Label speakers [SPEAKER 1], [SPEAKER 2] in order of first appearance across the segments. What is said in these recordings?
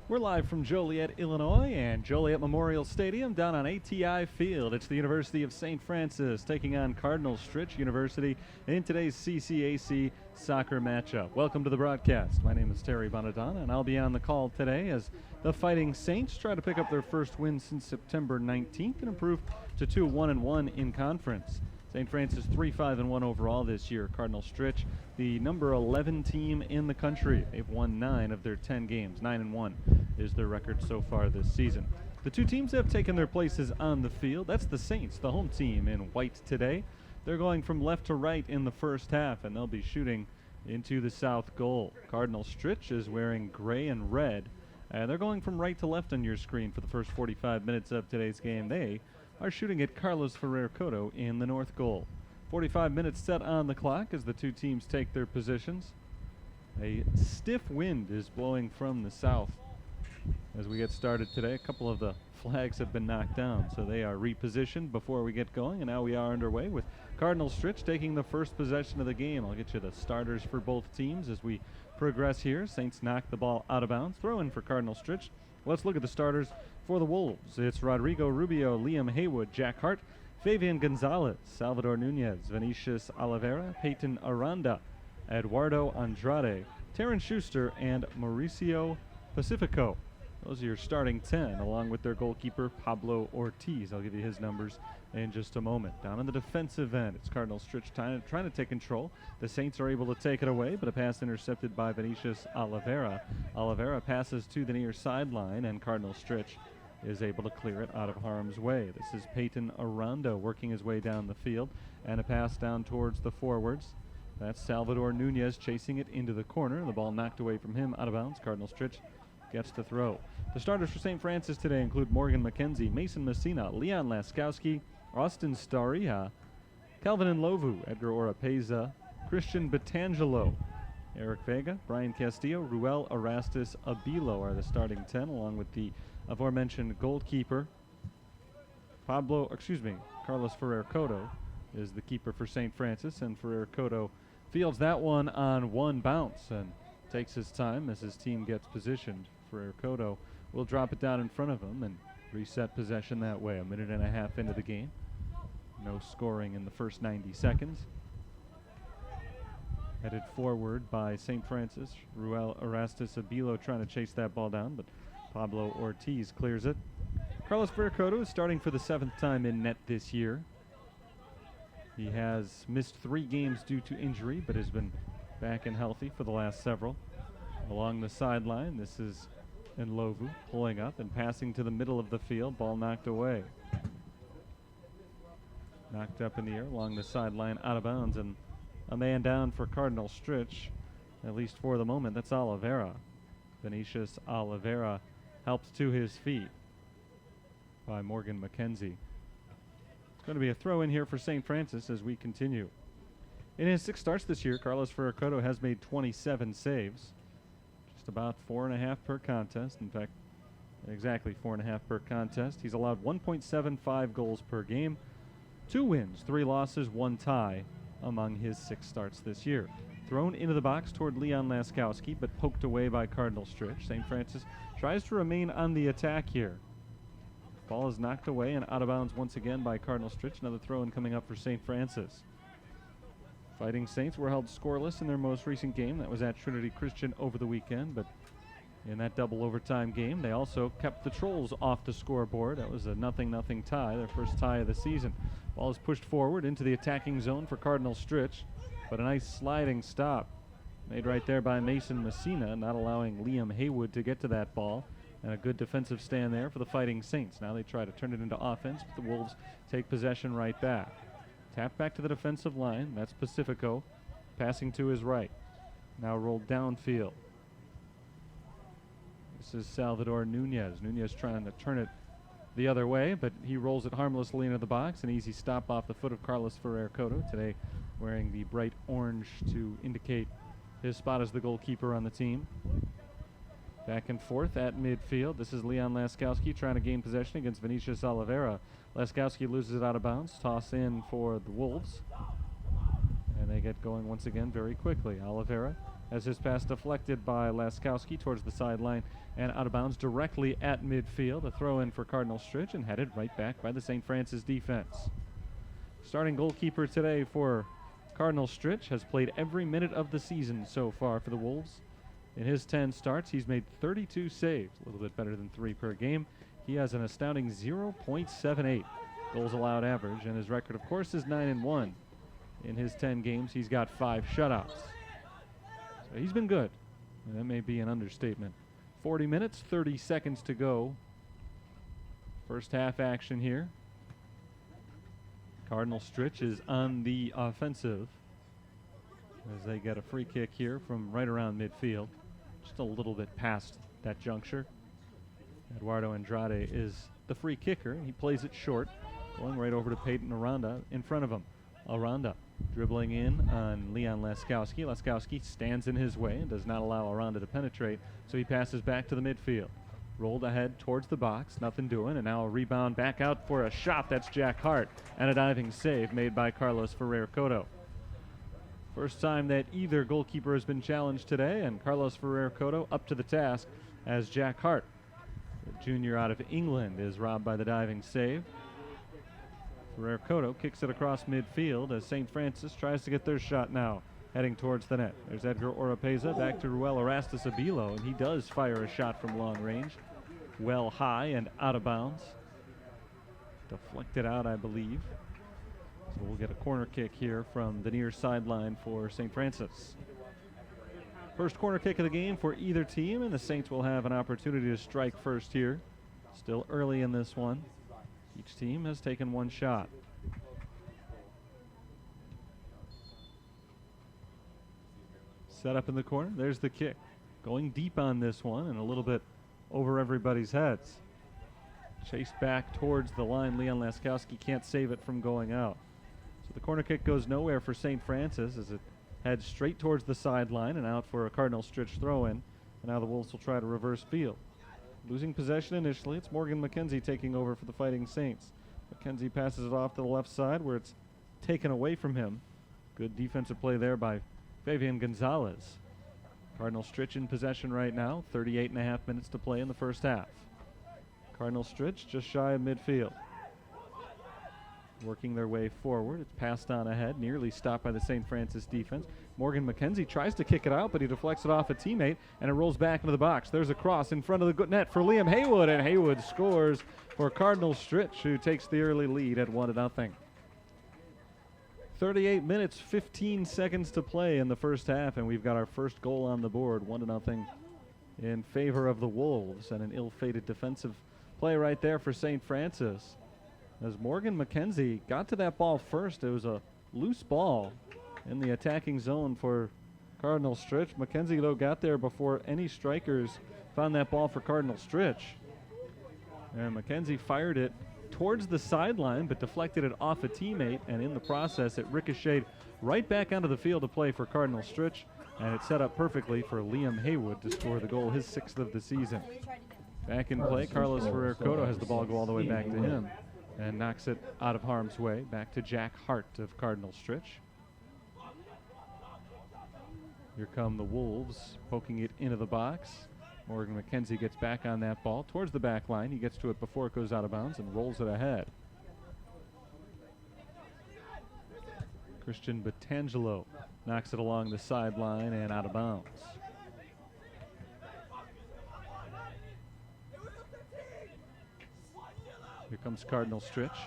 [SPEAKER 1] We're live from Joliet, Illinois, and Joliet Memorial Stadium down on ATI Field. It's the University of St. Francis taking on Cardinal Stritch University in today's CCAC soccer matchup. Welcome to the broadcast. My name is Terry Bonadonna, and I'll be on the call today as the Fighting Saints try to pick up their first win since September 19th and improve to 2-1-1 in conference. St. Francis 3-5-1 overall this year. Cardinal Stritch, the number 11 team in the country. They've won 9 of their 10 games. 9-1 is their record so far this season. The two teams have taken their places on the field. That's the Saints, the home team, in white today. They're going from left to right in the first half, and they'll be shooting into the south goal. Cardinal Stritch is wearing gray and red, and they're going from right to left on your screen for the first 45 minutes of today's game. They are shooting at Carlos Ferrer Cotto in the north goal. 45 minutes set on the clock as the two teams take their positions. A stiff wind is blowing from the south as we get started today. A couple of the flags have been knocked down, so they are repositioned before we get going, and now we are underway with Cardinal Stritch taking the first possession of the game. I'll get you the starters for both teams as we progress here. Saints knock the ball out of bounds. Throw in for Cardinal Stritch. Let's look at the starters for the Wolves. It's Rodrigo Rubio, Liam Haywood, Jack Hart, Fabian Gonzalez, Salvador Nunez, Vinicius Oliveira, Peyton Aranda, Eduardo Andrade, Terrence Schuster, and Mauricio Pacifico. Those are your starting 10, along with their goalkeeper, Pablo Ortiz. I'll give you his numbers in just a moment. Down on the defensive end, it's Cardinal Stritch trying to take control. The Saints are able to take it away, but a pass intercepted by Vinicius Oliveira. Oliveira passes to the near sideline, and Cardinal Stritch is able to clear it out of harm's way. This is Peyton Aranda working his way down the field, and a pass down towards the forwards. That's Salvador Nunez chasing it into the corner. The ball knocked away from him, out of bounds. Cardinal Stritch gets the throw. The starters for St. Francis today include Morgan McKenzie, Mason Messina, Leon Laskowski, Austin Staria, Calvin Nlovu, Edgar Oropeza, Christian Batangelo, Eric Vega, Brian Castillo, Ruel Erastus Abilo are the starting 10, along with the aforementioned goalkeeper. Carlos Ferrer Cotto is the keeper for St. Francis, and Ferrer Cotto fields that one on one bounce and takes his time as his team gets positioned. Ferrer Cotto will drop it down in front of him and reset possession that way. A minute and a half into the game. No scoring in the first 90 seconds. Headed forward by St. Francis. Ruel Erastus Abilo trying to chase that ball down, but Pablo Ortiz clears it. Carlos Ferrer Cotto is starting for the 7th time in net this year. He has missed 3 games due to injury, but has been back and healthy for the last several. Along the sideline, this is Nlovu pulling up and passing to the middle of the field. Ball knocked away. Knocked up in the air along the sideline, out of bounds, and a man down for Cardinal Stritch, at least for the moment. That's Oliveira. Vinicius Oliveira helped to his feet by Morgan McKenzie. It's going to be a throw in here for St. Francis as we continue. In his 6 starts this year, Carlos Ferrer Cotto has made 27 saves. Just about 4.5 per contest. In fact, exactly 4.5 per contest. He's allowed 1.75 goals per game. 2 wins, 3 losses, 1 tie among his 6 starts this year. Thrown into the box toward Leon Laskowski, but poked away by Cardinal Stritch. St. Francis tries to remain on the attack here. Ball is knocked away and out of bounds once again by Cardinal Stritch. Another throw-in coming up for St. Francis. Fighting Saints were held scoreless in their most recent game. That was at Trinity Christian over the weekend, but in that double overtime game, they also kept the Trolls off the scoreboard. That was a 0-0 tie, their first tie of the season. Ball is pushed forward into the attacking zone for Cardinal Stritch, but a nice sliding stop made right there by Mason Messina, not allowing Liam Haywood to get to that ball, and a good defensive stand there for the Fighting Saints. Now they try to turn it into offense, but the Wolves take possession right back. Tap back to the defensive line. That's Pacifico passing to his right. Now rolled downfield. This is Salvador Nunez. Nunez trying to turn it the other way, but he rolls it harmlessly into the box. An easy stop off the foot of Carlos Ferrer Cotto, today wearing the bright orange to indicate his spot as the goalkeeper on the team. Back and forth at midfield. This is Leon Laskowski trying to gain possession against Vinicius Oliveira. Laskowski loses it out of bounds. Toss in for the Wolves. And they get going once again very quickly. Oliveira as his pass deflected by Laskowski towards the sideline and out of bounds directly at midfield. A throw in for Cardinal Stritch and headed right back by the St. Francis defense. Starting goalkeeper today for Cardinal Stritch has played every minute of the season so far for the Wolves. In his 10 starts, he's made 32 saves, a little bit better than 3 per game. He has an astounding 0.78 goals allowed average, and his record, of course, is 9-1. In his 10 games, he's got 5 shutouts. So he's been good. And that may be an understatement. 40 minutes, 30 seconds to go. First half action here. Cardinal Stritch is on the offensive as they get a free kick here from right around midfield. Just a little bit past that juncture. Eduardo Andrade is the free kicker, and he plays it short, going right over to Peyton Aranda in front of him. Aranda dribbling in on Leon Laskowski. Laskowski stands in his way and does not allow Aranda to penetrate, so he passes back to the midfield. Rolled ahead towards the box, nothing doing, and now a rebound back out for a shot. That's Jack Hart, and a diving save made by Carlos Ferrer-Cotto. First time that either goalkeeper has been challenged today, and Carlos Ferrer-Cotto up to the task as Jack Hart, the junior out of England, is robbed by the diving save. Ferrer-Cotto kicks it across midfield as St. Francis tries to get their shot now, heading towards the net. There's Edgar Oropeza back to Ruel Erastus Abilo, and he does fire a shot from long range. Well high and out of bounds. Deflected out, I believe. So we'll get a corner kick here from the near sideline for St. Francis. First corner kick of the game for either team, and the Saints will have an opportunity to strike first here. Still early in this one. Each team has taken one shot. Set up in the corner. There's the kick. Going deep on this one and a little bit over everybody's heads. Chased back towards the line. Leon Laskowski can't save it from going out. So the corner kick goes nowhere for St. Francis as it heads straight towards the sideline and out for a Cardinal Stritch throw-in. And now the Wolves will try to reverse field. Losing possession initially, it's Morgan McKenzie taking over for the Fighting Saints. McKenzie passes it off to the left side where it's taken away from him. Good defensive play there by Fabian Gonzalez. Cardinal Stritch in possession right now. 38.5 minutes to play in the first half. Cardinal Stritch just shy of midfield. Working their way forward. It's passed on ahead, nearly stopped by the St. Francis defense. Morgan McKenzie tries to kick it out, but he deflects it off a teammate, and it rolls back into the box. There's a cross in front of the net for Liam Haywood, and Haywood scores for Cardinal Stritch, who takes the early lead at 1-0. 38 minutes, 15 seconds to play in the first half, and we've got our first goal on the board, 1-0 in favor of the Wolves, and an ill-fated defensive play right there for St. Francis. As Morgan McKenzie got to that ball first, it was a loose ball in the attacking zone for Cardinal Stritch. McKenzie, though, got there before any strikers found that ball for Cardinal Stritch. And McKenzie fired it towards the sideline, but deflected it off a teammate, and in the process, it ricocheted right back onto the field to play for Cardinal Stritch, and it set up perfectly for Liam Haywood to score the goal, his 6th of the season. Back in play, Carlos Ferrer-Cotto has the ball go all the way back to him and knocks it out of harm's way, back to Jack Hart of Cardinal Stritch. Here come the Wolves, poking it into the box. Morgan McKenzie gets back on that ball towards the back line. He gets to it before it goes out of bounds and rolls it ahead. Christian Batangelo knocks it along the sideline and out of bounds. Here comes Cardinal Stritch.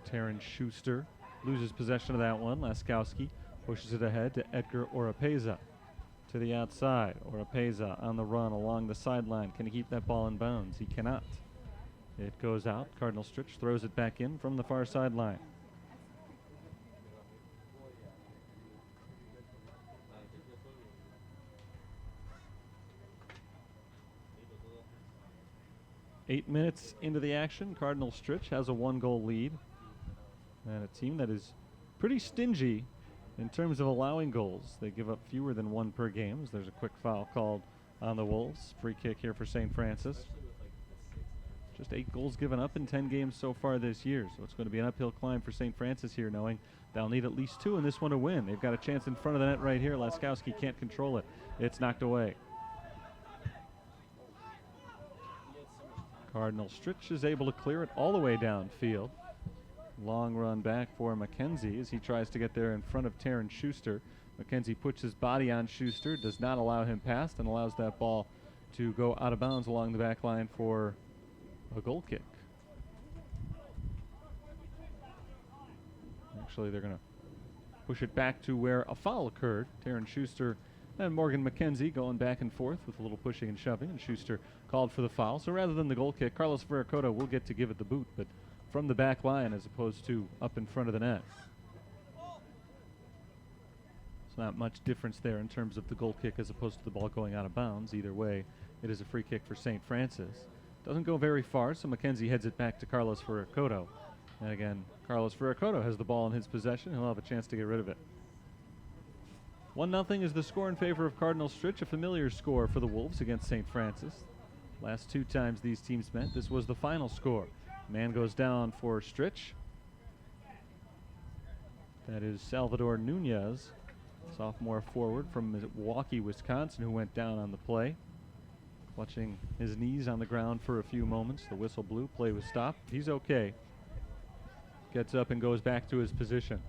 [SPEAKER 1] Terran Schuster loses possession of that one. Laskowski pushes it ahead to Edgar Oropeza. To the outside, Oropeza on the run along the sideline. Can he keep that ball in bounds? He cannot. It goes out. Cardinal Stritch throws it back in from the far sideline. Eight minutes into the action, Cardinal Stritch has a 1-goal lead. And a team that is pretty stingy in terms of allowing goals. They give up fewer than 1 per game. There's a quick foul called on the Wolves. Free kick here for St. Francis. Just 8 goals given up in 10 games so far this year. So it's going to be an uphill climb for St. Francis here, knowing they'll need at least 2 in this one to win. They've got a chance in front of the net right here. Laskowski can't control it. It's knocked away. Cardinal Stritch is able to clear it all the way downfield. Long run back for McKenzie as he tries to get there in front of Taryn Schuster. McKenzie puts his body on Schuster, does not allow him past, and allows that ball to go out of bounds along the back line for a goal kick. Actually, they're going to push it back to where a foul occurred. Taryn Schuster and Morgan McKenzie going back and forth with a little pushing and shoving, and Schuster called for the foul. So rather than the goal kick, Carlos Ferracota will get to give it the boot, but from the back line as opposed to up in front of the net. It's not much difference there in terms of the goal kick as opposed to the ball going out of bounds. Either way, it is a free kick for St. Francis. Doesn't go very far, so McKenzie heads it back to Carlos Ferracota. And again, Carlos Ferracota has the ball in his possession. He'll have a chance to get rid of it. 1-0 is the score in favor of Cardinal Stritch, a familiar score for the Wolves against St. Francis. Last 2 times these teams met, this was the final score. Man goes down for Stritch. That is Salvador Nunez, sophomore forward from Milwaukee, Wisconsin, who went down on the play. Clutching his knees on the ground for a few moments. The whistle blew, play was stopped. He's okay. Gets up and goes back to his position.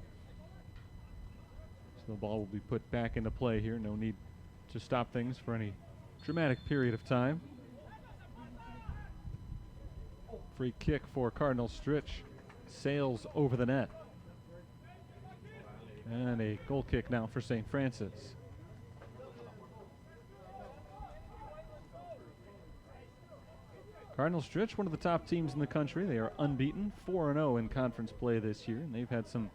[SPEAKER 1] So the ball will be put back into play here. No need to stop things for any dramatic period of time. Free kick for Cardinal Stritch. Sails over the net. And a goal kick now for St. Francis. Cardinal Stritch, one of the top teams in the country. They are unbeaten, 4-0 in conference play this year, and they've had some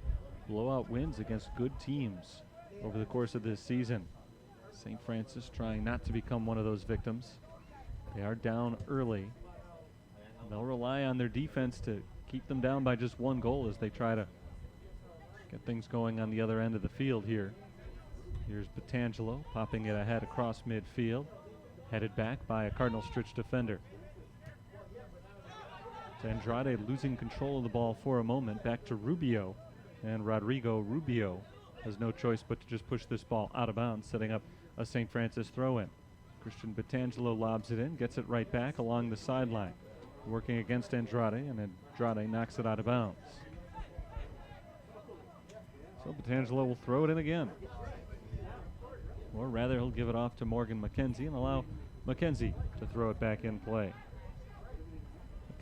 [SPEAKER 1] blowout wins against good teams over the course of this season. St. Francis trying not to become one of those victims. They are down early. They'll rely on their defense to keep them down by just 1 goal as they try to get things going on the other end of the field here. Here's Batangelo popping it ahead across midfield, headed back by a Cardinal Stritch defender. Andrade losing control of the ball for a moment, back to Rubio, and Rodrigo Rubio has no choice but to just push this ball out of bounds, setting up a St. Francis throw-in. Christian Batangelo lobs it in, gets it right back along the sideline, working against Andrade, and Andrade knocks it out of bounds. So Batangelo will throw it in again. Or rather, he'll give it off to Morgan McKenzie and allow McKenzie to throw it back in play.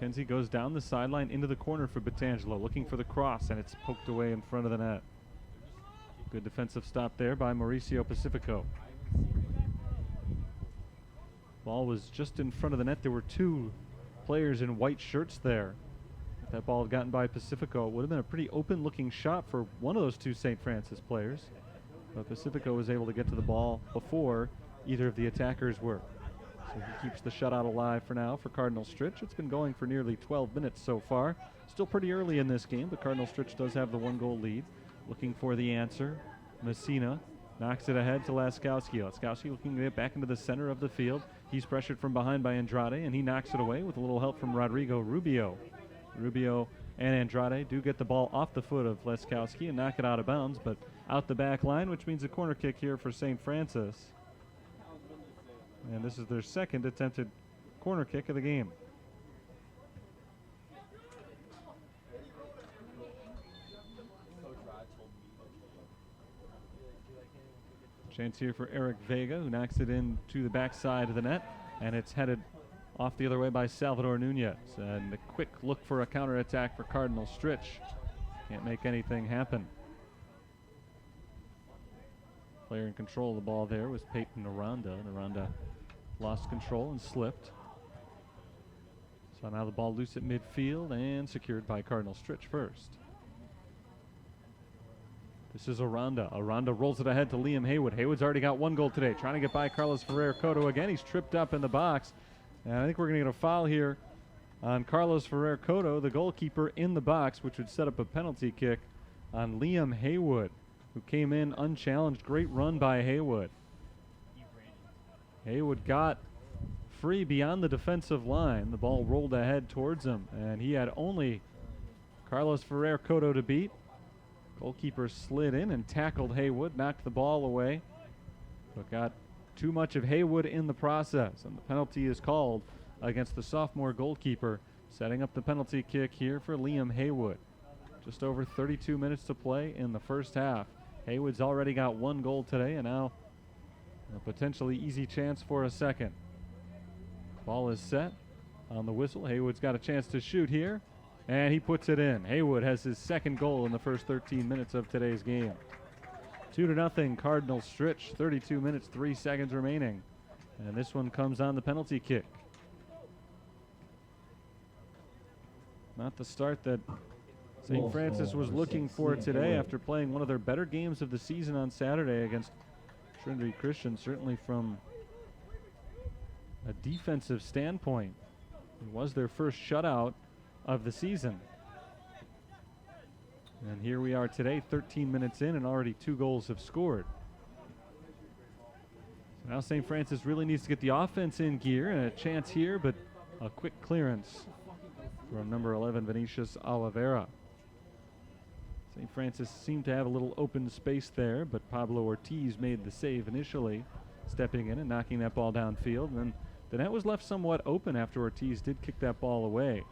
[SPEAKER 1] McKenzie goes down the sideline into the corner for Batangelo, looking for the cross, and it's poked away in front of the net. Good defensive stop there by Mauricio Pacifico. Ball was just in front of the net. There were 2 players in white shirts there. If that ball had gotten by Pacifico, it would have been a pretty open-looking shot for one of those 2 St. Francis players. But Pacifico was able to get to the ball before either of the attackers were. So he keeps the shutout alive for now for Cardinal Stritch. It's been going for nearly 12 minutes so far. Still pretty early in this game, but Cardinal Stritch does have the 1-goal lead. Looking for the answer. Messina knocks it ahead to Laskowski. Laskowski looking to get back into the center of the field. He's pressured from behind by Andrade, and he knocks it away with a little help from Rodrigo Rubio. Rubio and Andrade do get the ball off the foot of Laskowski and knock it out of bounds, but out the back line, which means a corner kick here for St. Francis. And this is their 2nd attempted corner kick of the game. Chance here for Eric Vega, who knocks it in to the backside of the net, and it's headed off the other way by Salvador Nunez. And a quick look for a counterattack for Cardinal Stritch. Can't make anything happen. Player in control of the ball there was Peyton Aranda. Aranda lost control and slipped. So now the ball loose at midfield and secured by Cardinal Stritch first. This is Aranda. Aranda rolls it ahead to Liam Haywood. Haywood's already got 1 goal today. Trying to get by Carlos Ferrer-Cotto again. He's tripped up in the box. And I think we're going to get a foul here on Carlos Ferrer-Cotto, the goalkeeper in the box, which would set up a penalty kick on Liam Haywood, who came in unchallenged. Great run by Haywood. Haywood got free beyond the defensive line. The ball rolled ahead towards him, and he had only Carlos Ferrer Cotto to beat. Goalkeeper slid in and tackled Haywood, knocked the ball away, but got too much of Haywood in the process, and the penalty is called against the sophomore goalkeeper, setting up the penalty kick here for Liam Haywood. Just over 32 minutes to play in the first half. Haywood's already got one goal today, and now a potentially easy chance for a second. Ball is set on the whistle. Haywood's got a chance to shoot here, and he puts it in. Haywood has his second goal in the first 13 minutes of today's game. 2-0 Cardinal Stritch, 32 minutes, 3 seconds remaining. And this one comes on the penalty kick. Not the start that St. Francis was looking for today after playing one of their better games of the season on Saturday against Trinity Christian, certainly from a defensive standpoint. It was their first shutout of the season. And here we are today, 13 minutes in, and already 2 goals have scored. So now St. Francis really needs to get the offense in gear, and a chance here, but a quick clearance from number 11, Vinicius Oliveira. St. Francis seemed to have a little open space there, but Pablo Ortiz made the save initially, stepping in and knocking that ball downfield. And then the net was left somewhat open after Ortiz did kick that ball away.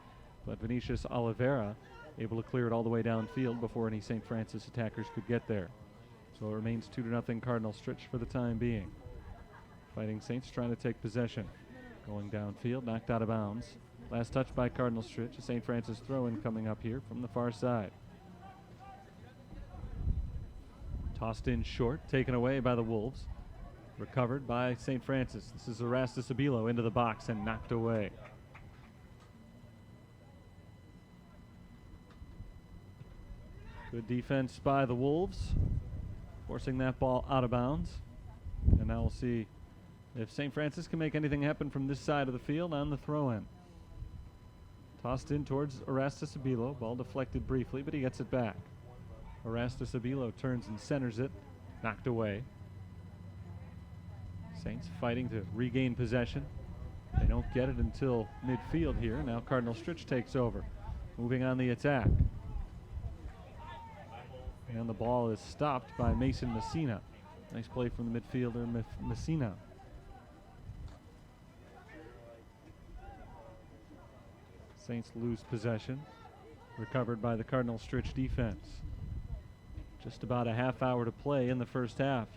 [SPEAKER 1] But Vinicius Oliveira able to clear it all the way downfield before any St. Francis attackers could get there. So it remains 2-0 Cardinal Stritch for the time being. Fighting Saints trying to take possession. Going downfield, knocked out of bounds. Last touch by Cardinal Stritch. A St. Francis throw-in coming up here from the far side. Tossed in short, taken away by the Wolves. Recovered by St. Francis. This is Erastus Abilo into the box and knocked away. Good defense by the Wolves, forcing that ball out of bounds. And now we'll see if St. Francis can make anything happen from this side of the field on the throw-in. Tossed in towards Erastus Abilo. Ball deflected briefly, but he gets it back. Erastus Abilo turns and centers it. Knocked away. Saints fighting to regain possession. They don't get it until midfield here. Now Cardinal Stritch takes over, moving on the attack. And the ball is stopped by Mason Messina. Nice play from the midfielder, Messina. Saints lose possession. Recovered by the Cardinal Stritch defense. Just about a half hour to play in the first half.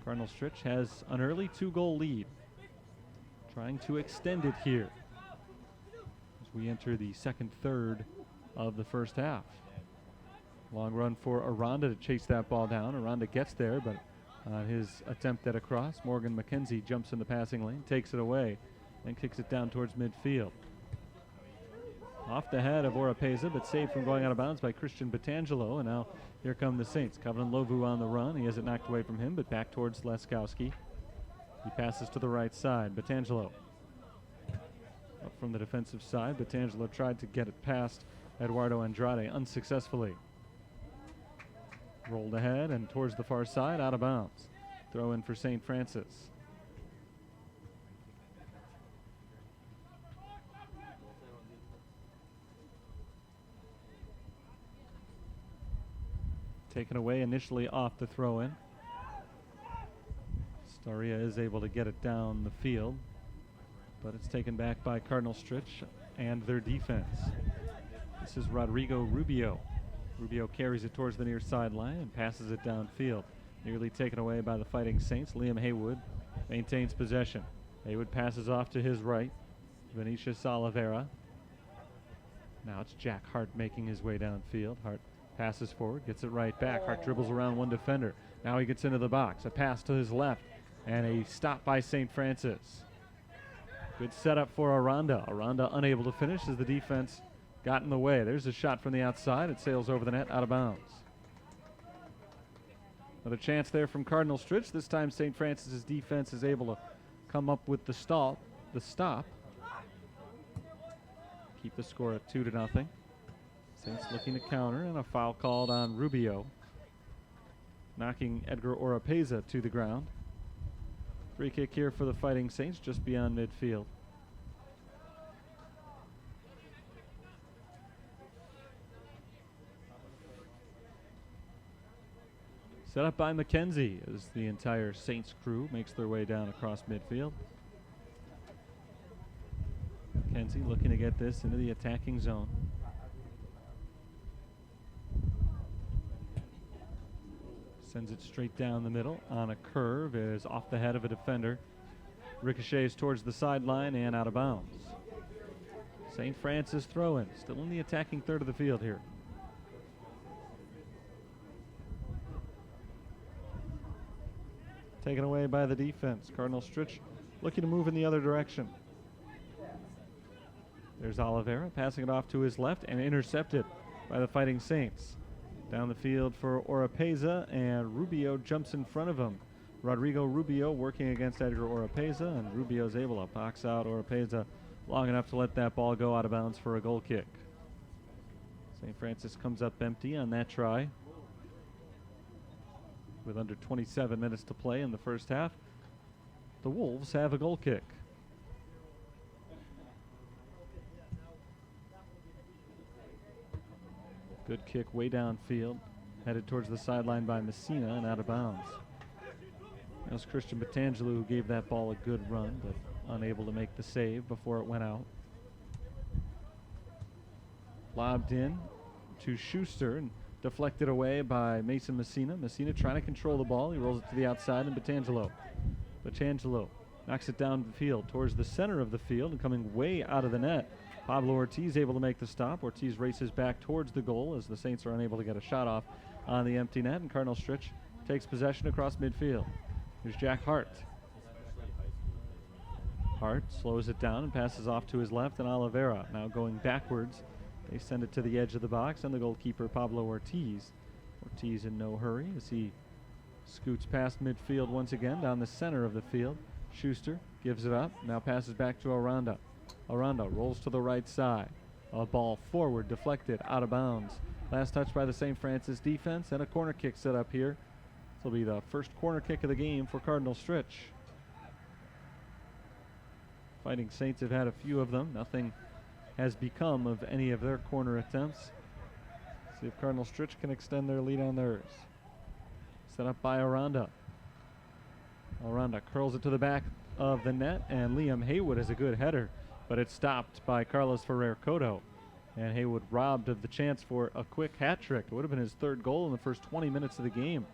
[SPEAKER 1] Cardinal Stritch has an early 2-goal lead. Trying to extend it here as we enter the second third of the first half. Long run for Aranda to chase that ball down. Aranda gets there, but on his attempt at a cross, Morgan McKenzie jumps in the passing lane, takes it away, and kicks it down towards midfield. Off the head of Oropeza, but saved from going out of bounds by Christian Batangelo. And now here come the Saints. Covenant Lovu on the run. He has it knocked away from him, but back towards Leskowski. He passes to the right side. Batangelo up from the defensive side. Batangelo tried to get it past Eduardo Andrade unsuccessfully. Rolled ahead and towards the far side, out of bounds. Throw in for St. Francis. Taken away initially off the throw-in. Staria is able to get it down the field, but it's taken back by Cardinal Stritch and their defense. This is Rodrigo Rubio. Rubio carries it towards the near sideline and passes it downfield. Nearly taken away by the Fighting Saints. Liam Haywood maintains possession. Haywood passes off to his right. Vinicius Oliveira. Now it's Jack Hart making his way downfield. Hart passes forward, gets it right back. Hart dribbles around one defender. Now he gets into the box. A pass to his left and a stop by St. Francis. Good setup for Aranda. Aranda unable to finish as the defense got in the way. There's a shot from the outside. It sails over the net, out of bounds. Another chance there from Cardinal Stritch. This time St. Francis's defense is able to come up with the stop. Keep the score at 2-0. Saints looking to counter, and a foul called on Rubio, knocking Edgar Oropeza to the ground. Free kick here for the Fighting Saints just beyond midfield. Set up by McKenzie as the entire Saints crew makes their way down across midfield. McKenzie looking to get this into the attacking zone. Sends it straight down the middle on a curve. It is off the head of a defender. Ricochets towards the sideline and out of bounds. St. Francis throw-in, still in the attacking third of the field here. Taken away by the defense. Cardinal Stritch looking to move in the other direction. There's Oliveira passing it off to his left and intercepted by the Fighting Saints. Down the field for Oropeza, and Rubio jumps in front of him. Rodrigo Rubio working against Edgar Oropeza, and Rubio's able to box out Oropeza long enough to let that ball go out of bounds for a goal kick. St. Francis comes up empty on that try. With under 27 minutes to play in the first half, the Wolves have a goal kick. Good kick way downfield, headed towards the sideline by Messina and out of bounds. That was Christian Batangelo who gave that ball a good run, but unable to make the save before it went out. Lobbed in to Schuster and deflected away by Mason Messina. Messina trying to control the ball. He rolls it to the outside, and Batangelo knocks it down the field towards the center of the field and coming way out of the net. Pablo Ortiz able to make the stop. Ortiz races back towards the goal as the Saints are unable to get a shot off on the empty net, and Cardinal Stritch takes possession across midfield. Here's Jack Hart. Hart slows it down and passes off to his left, and Oliveira now going backwards. They send it to the edge of the box, and the goalkeeper, Pablo Ortiz. Ortiz in no hurry as he scoots past midfield once again down the center of the field. Schuster gives it up, now passes back to Aranda. Aranda rolls to the right side. A ball forward, deflected, out of bounds. Last touch by the St. Francis defense, and a corner kick set up here. This will be the first corner kick of the game for Cardinal Stritch. Fighting Saints have had a few of them. Nothing has become of any of their corner attempts. See if Cardinal Stritch can extend their lead on theirs. Set up by Aranda. Aranda curls it to the back of the net, and Liam Haywood has a good header, but it's stopped by Carlos Ferrer-Cotto. And Haywood robbed of the chance for a quick hat trick. It would have been his third goal in the first 20 minutes of the game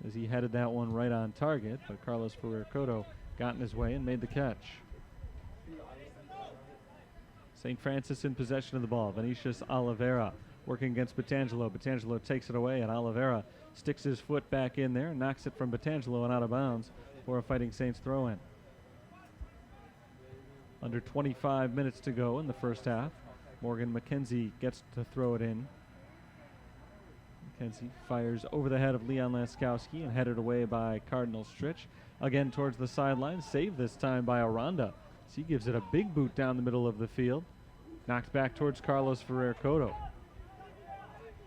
[SPEAKER 1] as he headed that one right on target, but Carlos Ferrer-Cotto got in his way and made the catch. St. Francis in possession of the ball. Vinicius Oliveira working against Batangelo. Batangelo takes it away, and Oliveira sticks his foot back in there and knocks it from Batangelo and out of bounds for a Fighting Saints throw-in. Under 25 minutes to go in the first half. Morgan McKenzie gets to throw it in. McKenzie fires over the head of Leon Laskowski and headed away by Cardinal Stritch. Again towards the sideline, saved this time by Aranda. So he gives it a big boot down the middle of the field. Knocked back towards Carlos Ferrer-Cotto.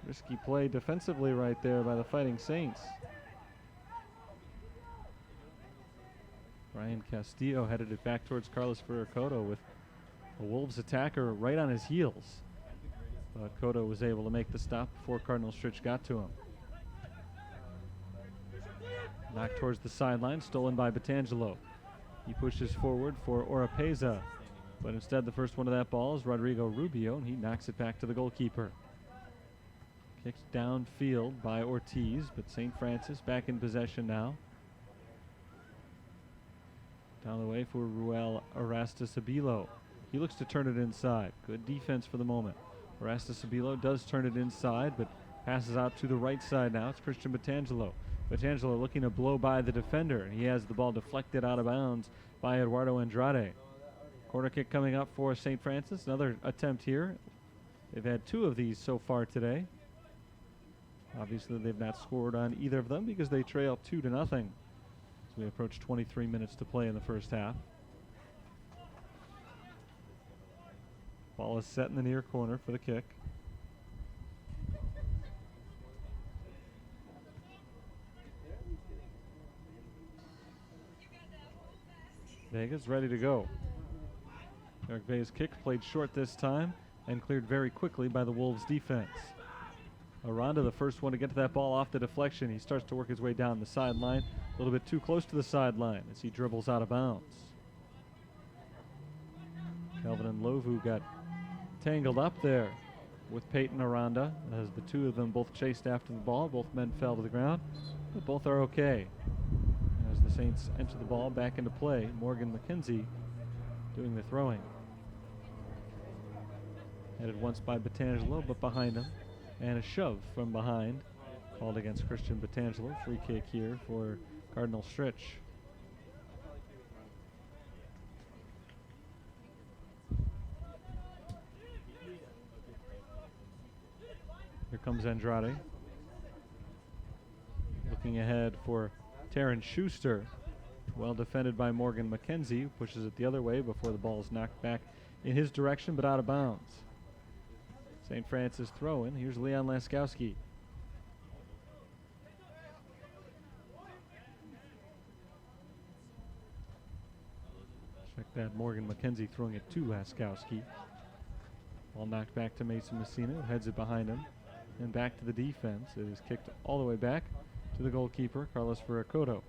[SPEAKER 1] Risky play defensively right there by the Fighting Saints. Brian Castillo headed it back towards Carlos Ferrer-Cotto with a Wolves attacker right on his heels. But Cotto was able to make the stop before Cardinal Stritch got to him. Knocked towards the sideline, stolen by Batangelo. He pushes forward for Oropeza, but instead the first one of that ball is Rodrigo Rubio, and he knocks it back to the goalkeeper. Kicked downfield by Ortiz, but St. Francis back in possession now. Down the way for Ruel Arastasabilo. He looks to turn it inside. Good defense for the moment. Arastasabilo does turn it inside, but passes out to the right side now. It's Christian Batangelo. Batangelo looking to blow by the defender, and he has the ball deflected out of bounds by Eduardo Andrade. Corner kick coming up for St. Francis. Another attempt here. They've had two of these so far today. Obviously, they've not scored on either of them because they trail 2-0 as we approach 23 minutes to play in the first half. Ball is set in the near corner for the kick. Vega's ready to go. Eric Vega's kick played short this time and cleared very quickly by the Wolves defense. Aranda, the first one to get to that ball off the deflection. He starts to work his way down the sideline, a little bit too close to the sideline as he dribbles out of bounds. Kelvin and Lovu got tangled up there with Peyton Aranda as the two of them both chased after the ball. Both men fell to the ground, but both are okay. As the Saints enter the ball back into play, Morgan McKenzie doing the throwing. Headed once by Batangelo, but behind him. And a shove from behind called against Christian Batangelo. Free kick here for Cardinal Stritch. Here comes Andrade. Looking ahead for Terrence Schuster. Well defended by Morgan McKenzie, who pushes it the other way before the ball is knocked back in his direction but out of bounds. St. Francis throw-in. Here's Leon Laskowski. Check that, Morgan McKenzie throwing it to Laskowski. Ball knocked back to Mason Messina, who heads it behind him. And back to the defense. It is kicked all the way back to the goalkeeper, Carlos Veracotto.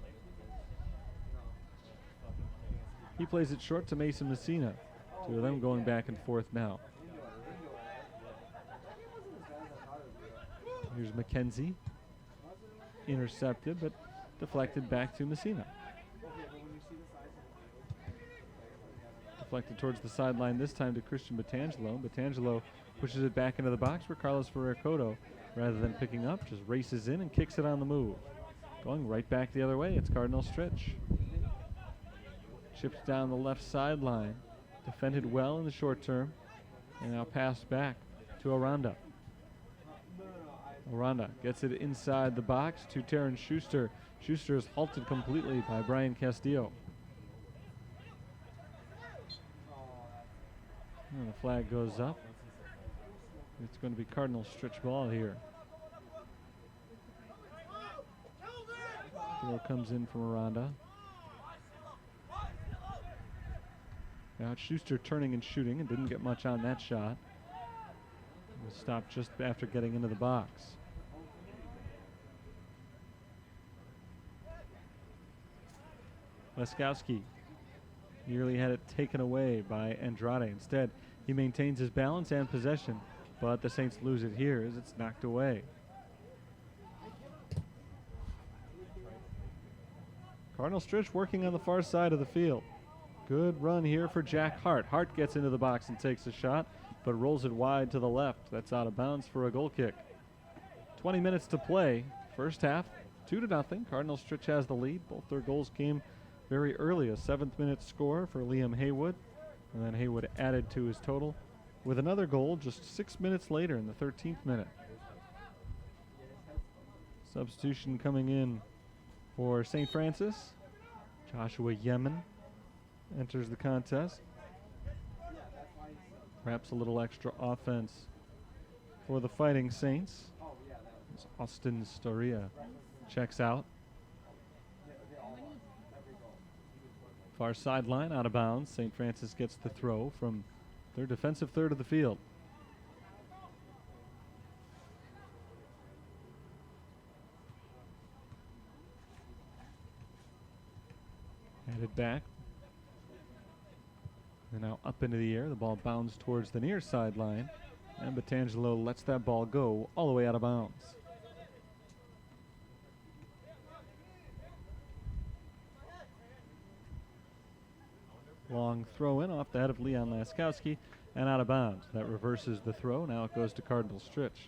[SPEAKER 1] He plays it short to Mason Messina. Two of them going back and forth now. Here's McKenzie. Intercepted, but deflected back to Messina. Deflected towards the sideline this time to Christian Batangelo. Batangelo pushes it back into the box where Carlos Veracotto, rather than picking up, just races in and kicks it on the move. Going right back the other way, it's Cardinal Stritch. Chips down the left sideline. Defended well in the short term. And now passed back to Aranda. Aranda gets it inside the box to Terrence Schuster. Schuster is halted completely by Brian Castillo. And the flag goes up. It's going to be Cardinal Stritch ball here. Throw comes in from Aranda. Now it's Schuster turning and shooting and didn't get much on that shot. Was stopped just after getting into the box. Laskowski nearly had it taken away by Andrade. Instead, he maintains his balance and possession, but the Saints lose it here as it's knocked away. Cardinal Stritch working on the far side of the field. Good run here for Jack Hart. Hart gets into the box and takes a shot, but rolls it wide to the left. That's out of bounds for a goal kick. 20 minutes to play. First half, 2-0. Cardinal Stritch has the lead. Both their goals came very early. A 7th minute score for Liam Haywood, and then Haywood added to his total with another goal just 6 minutes later in the 13th minute. Substitution coming in for St. Francis. Joshua Yemen enters the contest. Perhaps a little extra offense for the Fighting Saints. As Austin Storia checks out. Far sideline, out of bounds. St. Francis gets the throw from their defensive third of the field. Headed back. And now up into the air. The ball bounds towards the near sideline. And Batangelo lets that ball go all the way out of bounds. Long throw in off the head of Leon Laskowski and out of bounds. That reverses the throw. Now it goes to Cardinal Stritch.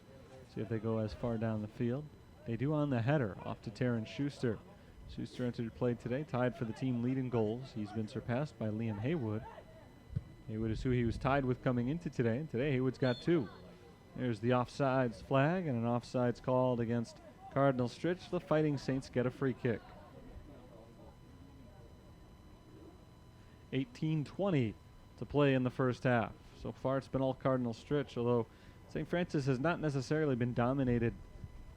[SPEAKER 1] See if they go as far down the field. They do on the header off to Terrence Schuster. Schuster entered play today, tied for the team lead in goals. He's been surpassed by Liam Haywood. Haywood is who he was tied with coming into today, and today Haywood's got 2. There's the offsides flag, and an offsides called against Cardinal Stritch. The Fighting Saints get a free kick. 18:20 to play in the first half. So far it's been all Cardinal Stritch, although St. Francis has not necessarily been dominated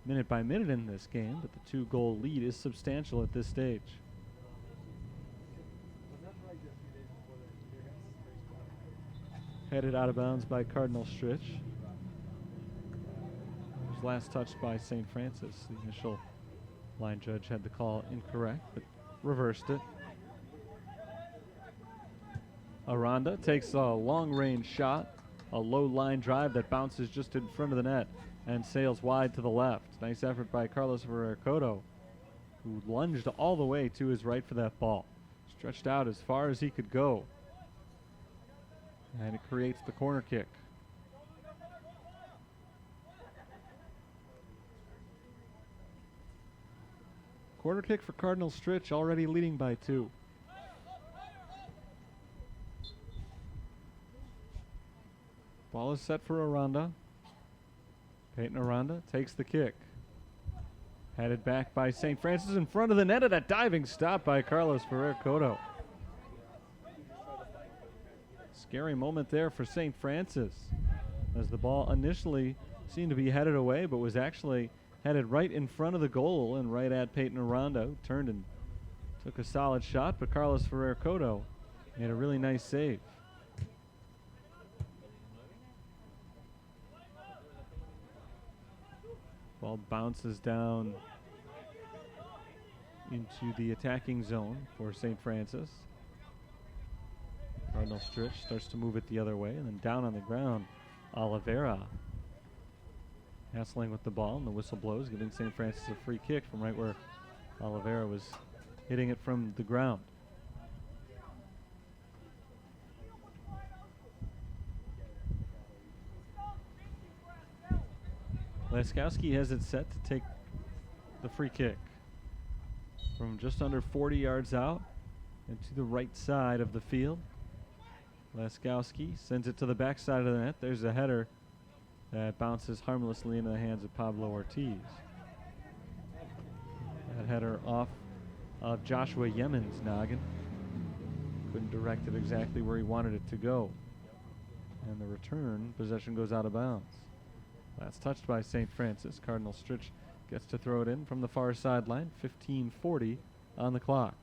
[SPEAKER 1] minute by minute in this game, but the 2-goal lead is substantial at this stage. Headed out of bounds by Cardinal Stritch. There's was last touched by St. Francis. The initial line judge had the call incorrect, but reversed it. Aranda takes a long-range shot, a low line drive that bounces just in front of the net and sails wide to the left. Nice effort by Carlos Ferrer-Cotto, who lunged all the way to his right for that ball. Stretched out as far as he could go. And it creates the corner kick. Corner kick for Cardinal Stritch, already leading by 2. Ball is set for Aranda. Peyton Aranda takes the kick. Headed back by St. Francis in front of the net, at a diving stop by Carlos Ferrer-Cotto. Scary moment there for St. Francis, as the ball initially seemed to be headed away, but was actually headed right in front of the goal and right at Peyton Aranda, who turned and took a solid shot, but Carlos Ferrer-Cotto made a really nice save. Ball bounces down into the attacking zone for St. Francis. Cardinal Stritch starts to move it the other way, and then down on the ground, Oliveira hassling with the ball, and the whistle blows, giving St. Francis a free kick from right where Oliveira was hitting it from the ground. Laskowski has it set to take the free kick from just under 40 yards out and to the right side of the field. Laskowski sends it to the backside of the net. There's a header that bounces harmlessly into the hands of Pablo Ortiz. That header off of Joshua Yemen's noggin. Couldn't direct it exactly where he wanted it to go. And the return possession goes out of bounds. That's touched by St. Francis. Cardinal Stritch gets to throw it in from the far sideline. 15:40 on the clock.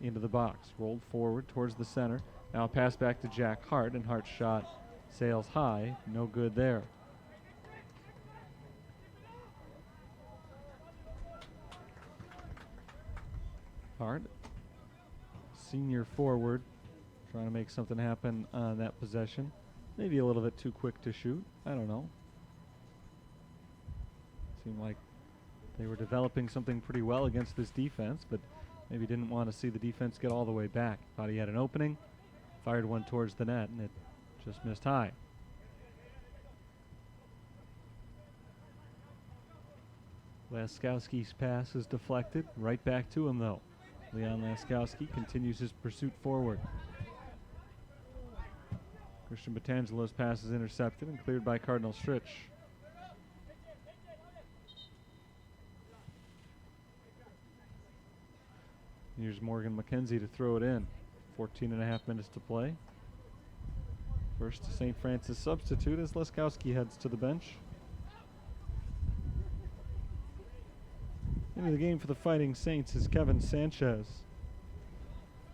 [SPEAKER 1] Into the box, rolled forward towards the center. Now a pass back to Jack Hart, and Hart's shot sails high. No good there. Hart, senior forward, trying to make something happen on that possession. Maybe a little bit too quick to shoot. I don't know. Seemed like they were developing something pretty well against this defense, but maybe didn't want to see the defense get all the way back. Thought he had an opening, fired one towards the net, and it just missed high. Laskowski's pass is deflected. Right back to him, though. Leon Laskowski continues his pursuit forward. Christian Batangelo's pass is intercepted and cleared by Cardinal Stritch. Here's Morgan McKenzie to throw it in. 14.5 minutes to play. First St. Francis substitute as Laskowski heads to the bench. Into the game for the Fighting Saints is Kevin Sanchez,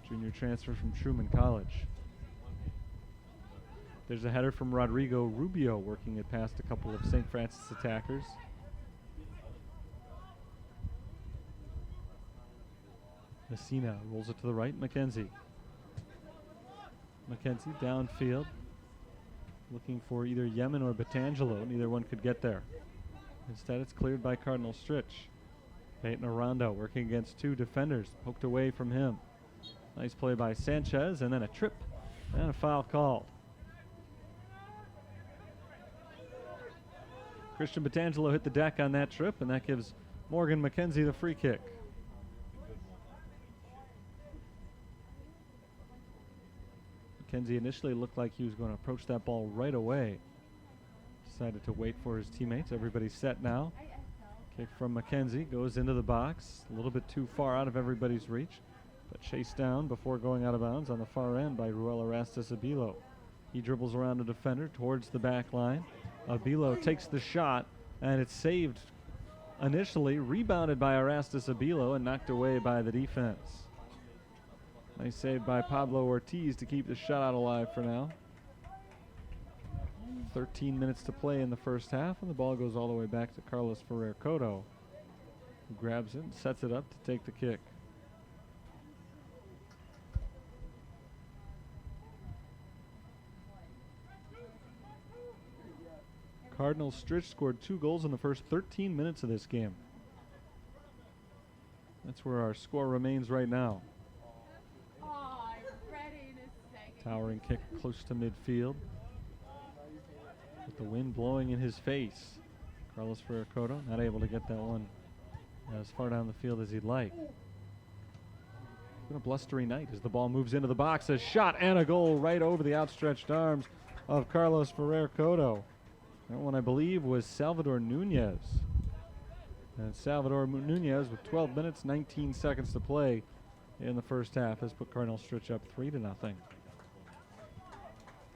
[SPEAKER 1] junior transfer from Truman College. There's a header from Rodrigo Rubio, working it past a couple of St. Francis attackers. Messina rolls it to the right. McKenzie downfield, looking for either Yemen or Batangelo. Neither one could get there. Instead, it's cleared by Cardinal Stritch. Peyton Aranda working against two defenders, poked away from him. Nice play by Sanchez, and then a trip and a foul called. Christian Batangelo hit the deck on that trip, and that gives Morgan McKenzie the free kick. McKenzie initially looked like he was going to approach that ball right away. Decided to wait for his teammates. Everybody's set now. Kick from McKenzie goes into the box. A little bit too far out of everybody's reach, but chased down before going out of bounds on the far end by Ruel Arastis-Abilo. He dribbles around a defender towards the back line. Abilo takes the shot, and it's saved initially, rebounded by Arastis-Abilo and knocked away by the defense. Nice save by Pablo Ortiz to keep the shutout alive for now. 13 minutes to play in the first half, and the ball goes all the way back to Carlos Ferrer-Cotto, who grabs it and sets it up to take the kick. Cardinal Stritch scored 2 goals in the first 13 minutes of this game. That's where our score remains right now. Towering kick close to midfield, with the wind blowing in his face. Carlos Ferrer-Cotto not able to get that one as far down the field as he'd like. It's been a blustery night as the ball moves into the box. A shot and a goal right over the outstretched arms of Carlos Ferrer-Cotto. That one, I believe, was Salvador Nunez. And Salvador Nunez, with 12 minutes, 19 seconds to play in the first half, has put Cardinal Stritch up 3-0.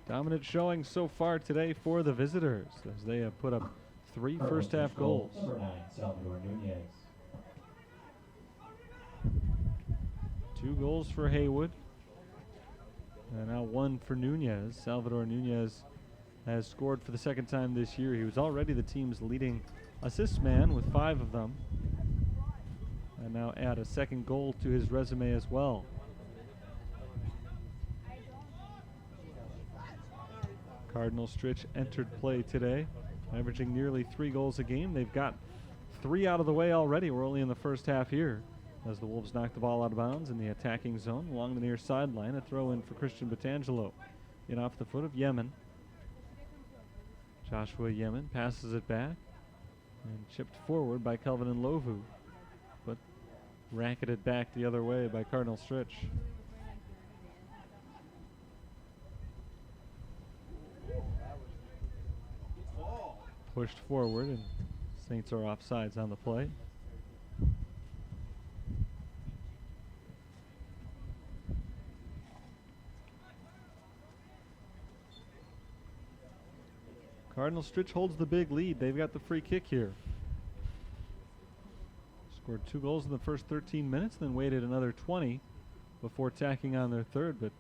[SPEAKER 1] Dominant showing so far today for the visitors, as they have put up 3 first-half goals.
[SPEAKER 2] Number 9, Salvador Nunez.
[SPEAKER 1] 2 goals for Haywood, and now 1 for Nunez. Salvador Nunez has scored for the second time this year. He was already the team's leading assist man with 5 of them, and now add a second goal to his resume as well. Cardinal Stritch entered play today, averaging nearly 3 goals a game. They've got 3 out of the way already. We're only in the first half here, as the Wolves knock the ball out of bounds in the attacking zone along the near sideline. A throw in for Christian Batangelo, in off the foot of Yemen. Joshua Yemen passes it back and chipped forward by Kelvin and Lovu, but racketed back the other way by Cardinal Stritch. Pushed forward, and Saints are offsides on the play. Cardinal Stritch holds the big lead. They've got the free kick here. Scored 2 goals in the first 13 minutes, then waited another 20 before tacking on their third, but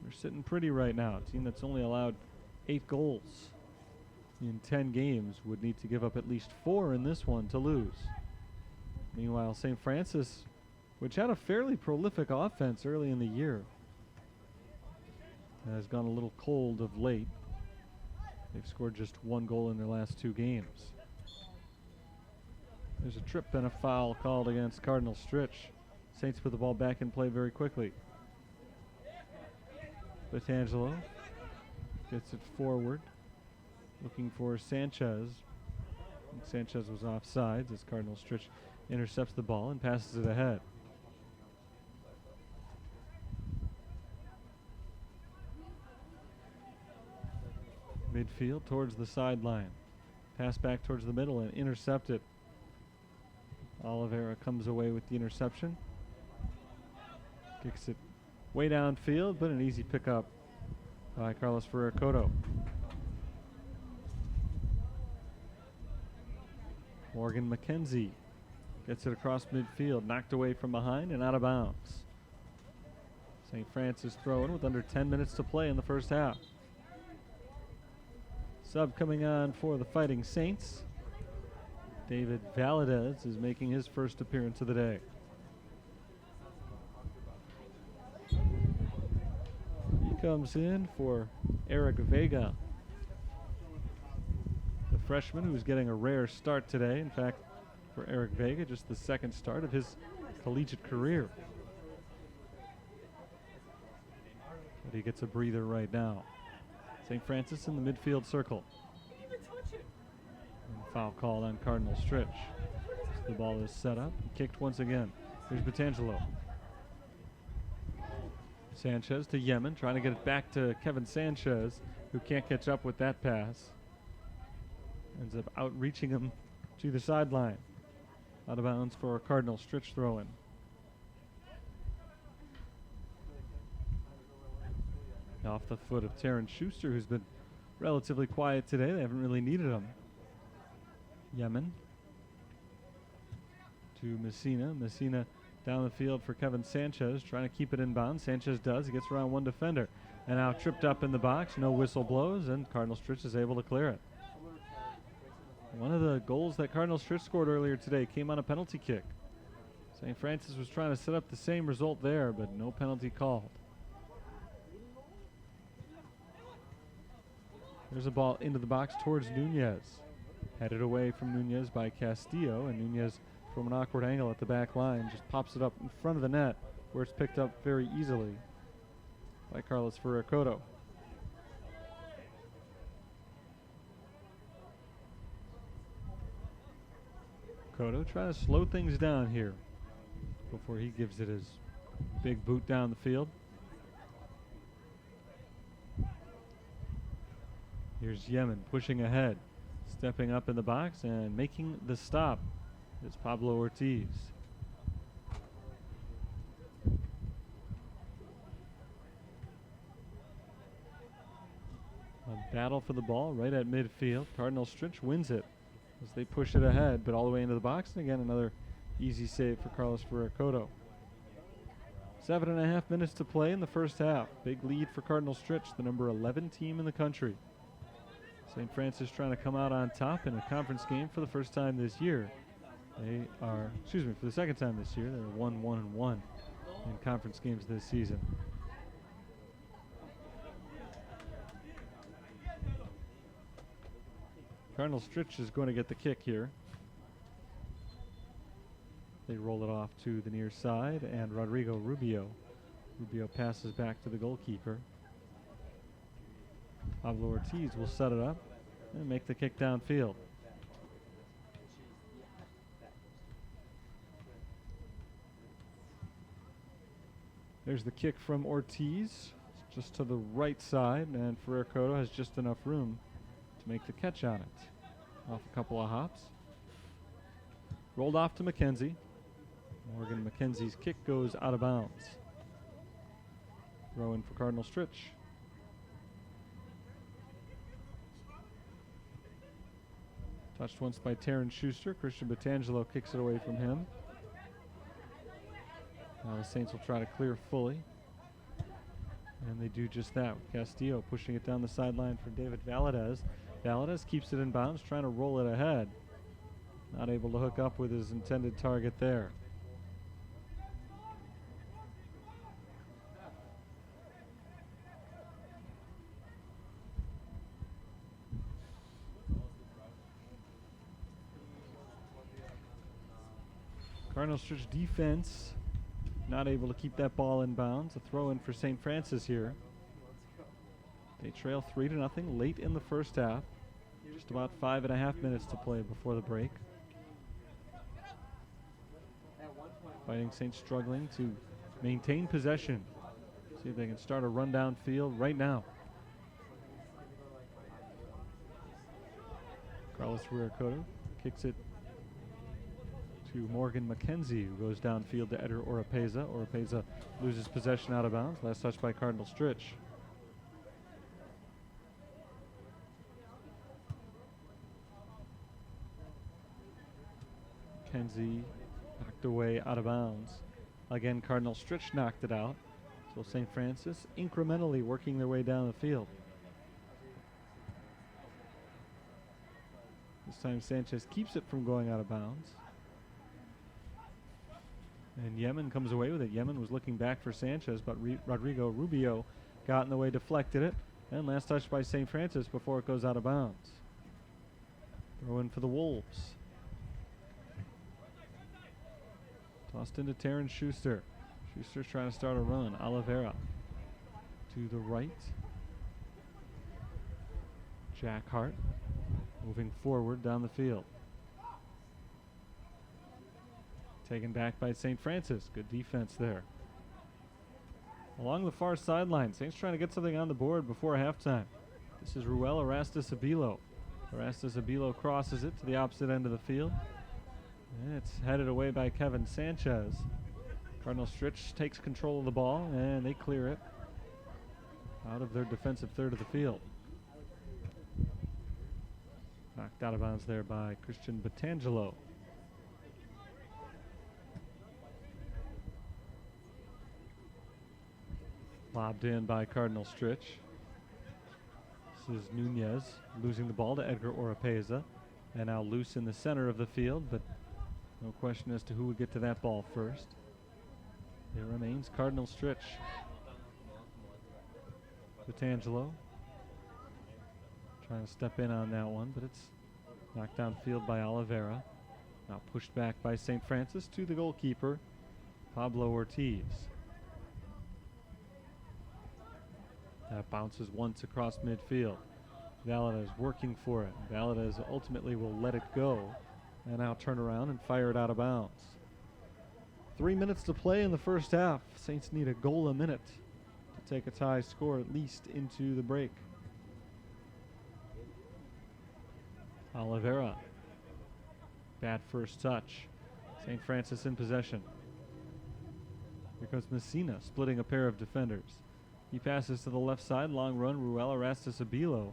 [SPEAKER 1] they're sitting pretty right now. A team that's only allowed 8 goals in 10 games would need to give up at least 4 in this one to lose. Meanwhile, St. Francis, which had a fairly prolific offense early in the year, has gone a little cold of late. They've scored just 1 goal in their last 2 games. There's a trip and a foul called against Cardinal Stritch. Saints put the ball back in play very quickly. Batangelo gets it forward, looking for Sanchez. And Sanchez was offsides as Cardinal Stritch intercepts the ball and passes it ahead. Midfield towards the sideline. Pass back towards the middle and intercepted. Oliveira comes away with the interception. Kicks it way downfield, but an easy pickup by Carlos Ferrer-Cotto. Morgan McKenzie gets it across midfield, knocked away from behind and out of bounds. St. Francis throwing with under 10 minutes to play in the first half. Sub coming on for the Fighting Saints. David Valadez is making his first appearance of the day. He comes in for Eric Vega, the freshman who's getting a rare start today. In fact, for Eric Vega, just the second start of his collegiate career. But he gets a breather right now. St. Francis in the midfield circle. And foul called on Cardinal Stritch. So the ball is set up and kicked once again. Here's Batangelo. Sanchez to Yemen, trying to get it back to Kevin Sanchez, who can't catch up with that pass. Ends up outreaching him to the sideline. Out of bounds for a Cardinal Stritch throw-in. Off the foot of Terrence Schuster, who's been relatively quiet today. They haven't really needed him. Yemen to Messina. Messina down the field for Kevin Sanchez, trying to keep it inbound. Sanchez does. He gets around one defender. And now tripped up in the box, no whistle blows, and Cardinal Stritch is able to clear it. One of the goals that Cardinal Stritch scored earlier today came on a penalty kick. St. Francis was trying to set up the same result there, but no penalty called. There's a ball into the box towards Nunez. Headed away from Nunez by Castillo, and Nunez from an awkward angle at the back line just pops it up in front of the net where it's picked up very easily by Carlos Ferrer-Cotto. Cotto trying to slow things down here before he gives it his big boot down the field. Here's Yemen pushing ahead, stepping up in the box and making the stop. It's Pablo Ortiz. A battle for the ball right at midfield. Cardinal Stritch wins it as they push it ahead, but all the way into the box. And again, another easy save for Carlos Ferrer-Cotto. 7.5 minutes to play in the first half. Big lead for Cardinal Stritch, the number 11 team in the country. St. Francis trying to come out on top in a conference game for the first time this year. For the second time this year. They're 1-1-1 in conference games this season. Cardinal Stritch is going to get the kick here. They roll it off to the near side, and Rodrigo Rubio. Rubio passes back to the goalkeeper. Pablo Ortiz will set it up and make the kick downfield. There's the kick from Ortiz, just to the right side, and Ferrer-Cotto has just enough room to make the catch on it. Off a couple of hops. Rolled off to McKenzie. Morgan McKenzie's kick goes out of bounds. Throw in for Cardinal Stritch. Touched once by Terrence Schuster. Christian Batangelo kicks it away from him. Now the Saints will try to clear fully. And they do just that. Castillo pushing it down the sideline for David Valadez. Valadez keeps it in bounds, trying to roll it ahead. Not able to hook up with his intended target there. Cardinal Stritch defense not able to keep that ball in bounds. A throw in for St. Francis here. They trail 3-0 late in the first half. Just about 5.5 minutes to play before the break. Fighting Saints struggling to maintain possession. See if they can start a run down field right now. Carlos Ferrer-Cotto kicks it to Morgan McKenzie, who goes downfield to Eder Oropeza. Oropeza loses possession out of bounds. Last touch by Cardinal Stritch. McKenzie knocked away out of bounds. Again, Cardinal Stritch knocked it out. So St. Francis incrementally working their way down the field. This time Sanchez keeps it from going out of bounds. And Yemen comes away with it. Yemen was looking back for Sanchez, but Rodrigo Rubio got in the way, deflected it. And last touch by St. Francis before it goes out of bounds. Throw in for the Wolves. Tossed into Terrence Schuster. Schuster's trying to start a run. Oliveira to the right. Jack Hart moving forward down the field. Taken back by St. Francis. Good defense there. Along the far sideline, Saints trying to get something on the board before halftime. This is Ruel Erastus-Abilo. Erastus-Abilo crosses it to the opposite end of the field. And it's headed away by Kevin Sanchez. Cardinal Stritch takes control of the ball, and they clear it out of their defensive third of the field. Knocked out of bounds there by Christian Batangelo. Lobbed in by Cardinal Stritch. This is Nunez losing the ball to Edgar Oropeza. And now loose in the center of the field, but no question as to who would get to that ball first. It remains Cardinal Stritch. Vitangelo trying to step in on that one, but it's knocked downfield by Oliveira. Now pushed back by St. Francis to the goalkeeper, Pablo Ortiz. That bounces once across midfield. Valadez working for it. Valadez ultimately will let it go and now turn around and fire it out of bounds. 3 minutes to play in the first half. Saints need a goal a minute to take a tie score at least into the break. Oliveira. Bad first touch. St. Francis in possession. Here comes Messina splitting a pair of defenders. He passes to the left side. Long run. Ruel Erastus Abilo.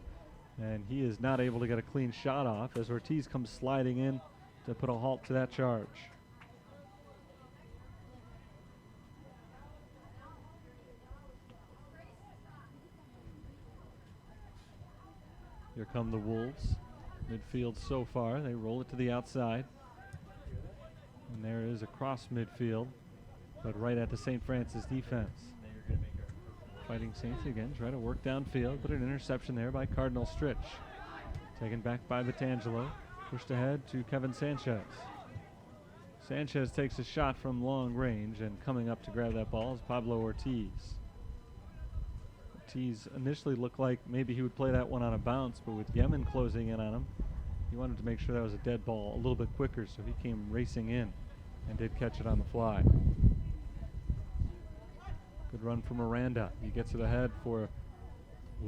[SPEAKER 1] And he is not able to get a clean shot off as Ortiz comes sliding in to put a halt to that charge. Here come the Wolves. Midfield so far. They roll it to the outside. And there is a cross midfield, but right at the St. Francis defense. Fighting Saints again try to work downfield, but an interception there by Cardinal Stritch. Taken back by Vitangelo. Pushed ahead to Kevin Sanchez. Sanchez takes a shot from long range, and coming up to grab that ball is Pablo Ortiz. Ortiz initially looked like maybe he would play that one on a bounce, but with Yemen closing in on him, he wanted to make sure that was a dead ball a little bit quicker, so he came racing in and did catch it on the fly. Good run from Miranda. He gets it ahead for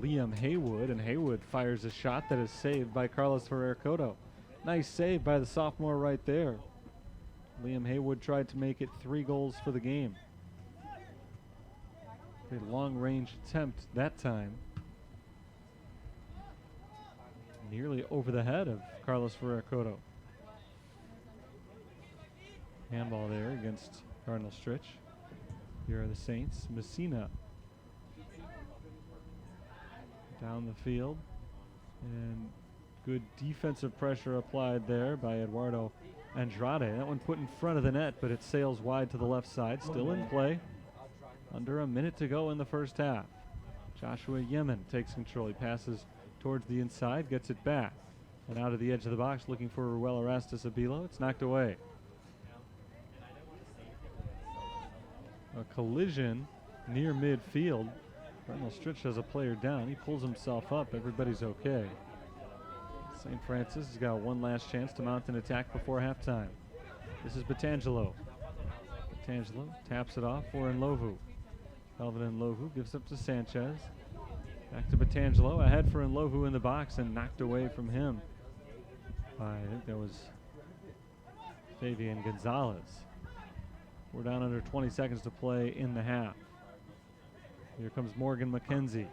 [SPEAKER 1] Liam Haywood, and Haywood fires a shot that is saved by Carlos Ferrer-Cotto. Nice save by the sophomore right there. Liam Haywood tried to make it 3 goals for the game. A long-range attempt that time. Nearly over the head of Carlos Ferrer-Cotto. Handball there against Cardinal Stritch. Here are the Saints. Messina down the field. And good defensive pressure applied there by Eduardo Andrade. That one put in front of the net, but it sails wide to the left side. Still in play. Under a minute to go in the first half. Joshua Yemen takes control. He passes towards the inside, gets it back. And out of the edge of the box looking for Ruel Erastus Abilo. It's knocked away. A collision near midfield. Cardinal Stritch has a player down. He pulls himself up. Everybody's okay. St. Francis has got one last chance to mount an attack before halftime. This is Vitangelo. Vitangelo taps it off for Nlovu. Elvin Nlovu gives up to Sanchez. Back to Vitangelo. Ahead for Nlovu in the box and knocked away from him by, I think that was Fabian Gonzalez. We're down under 20 seconds to play in the half. Here comes Morgan McKenzie.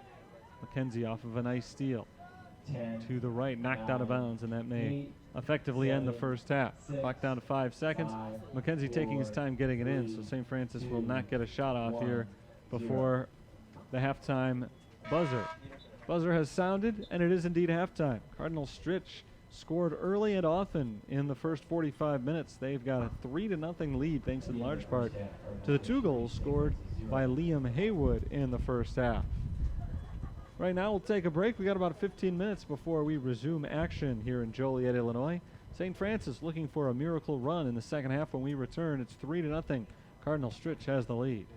[SPEAKER 1] McKenzie off of a nice steal.
[SPEAKER 2] 10,
[SPEAKER 1] to the right, knocked
[SPEAKER 2] 9,
[SPEAKER 1] out of bounds, and that may
[SPEAKER 2] 8,
[SPEAKER 1] effectively end the
[SPEAKER 2] 7,
[SPEAKER 1] first half.
[SPEAKER 2] 6,
[SPEAKER 1] Clock down to 5 seconds.
[SPEAKER 2] 5,
[SPEAKER 1] McKenzie taking his
[SPEAKER 2] 4,
[SPEAKER 1] time getting it in,
[SPEAKER 2] 3,
[SPEAKER 1] so St. Francis
[SPEAKER 2] 2,
[SPEAKER 1] will not get a shot off
[SPEAKER 2] 1,
[SPEAKER 1] here
[SPEAKER 2] 0.
[SPEAKER 1] before the halftime buzzer. Buzzer has sounded, and it is indeed halftime. Cardinal Stritch scored early and often in the first 45 minutes. They've got a 3-0 lead, thanks in large part to the 2 goals scored by Liam Haywood in the first half. Right now we'll take a break. We got about 15 minutes before we resume action here in Joliet, Illinois. St. Francis looking for a miracle run in the second half. When we return, it's 3-0. Cardinal Stritch has the lead.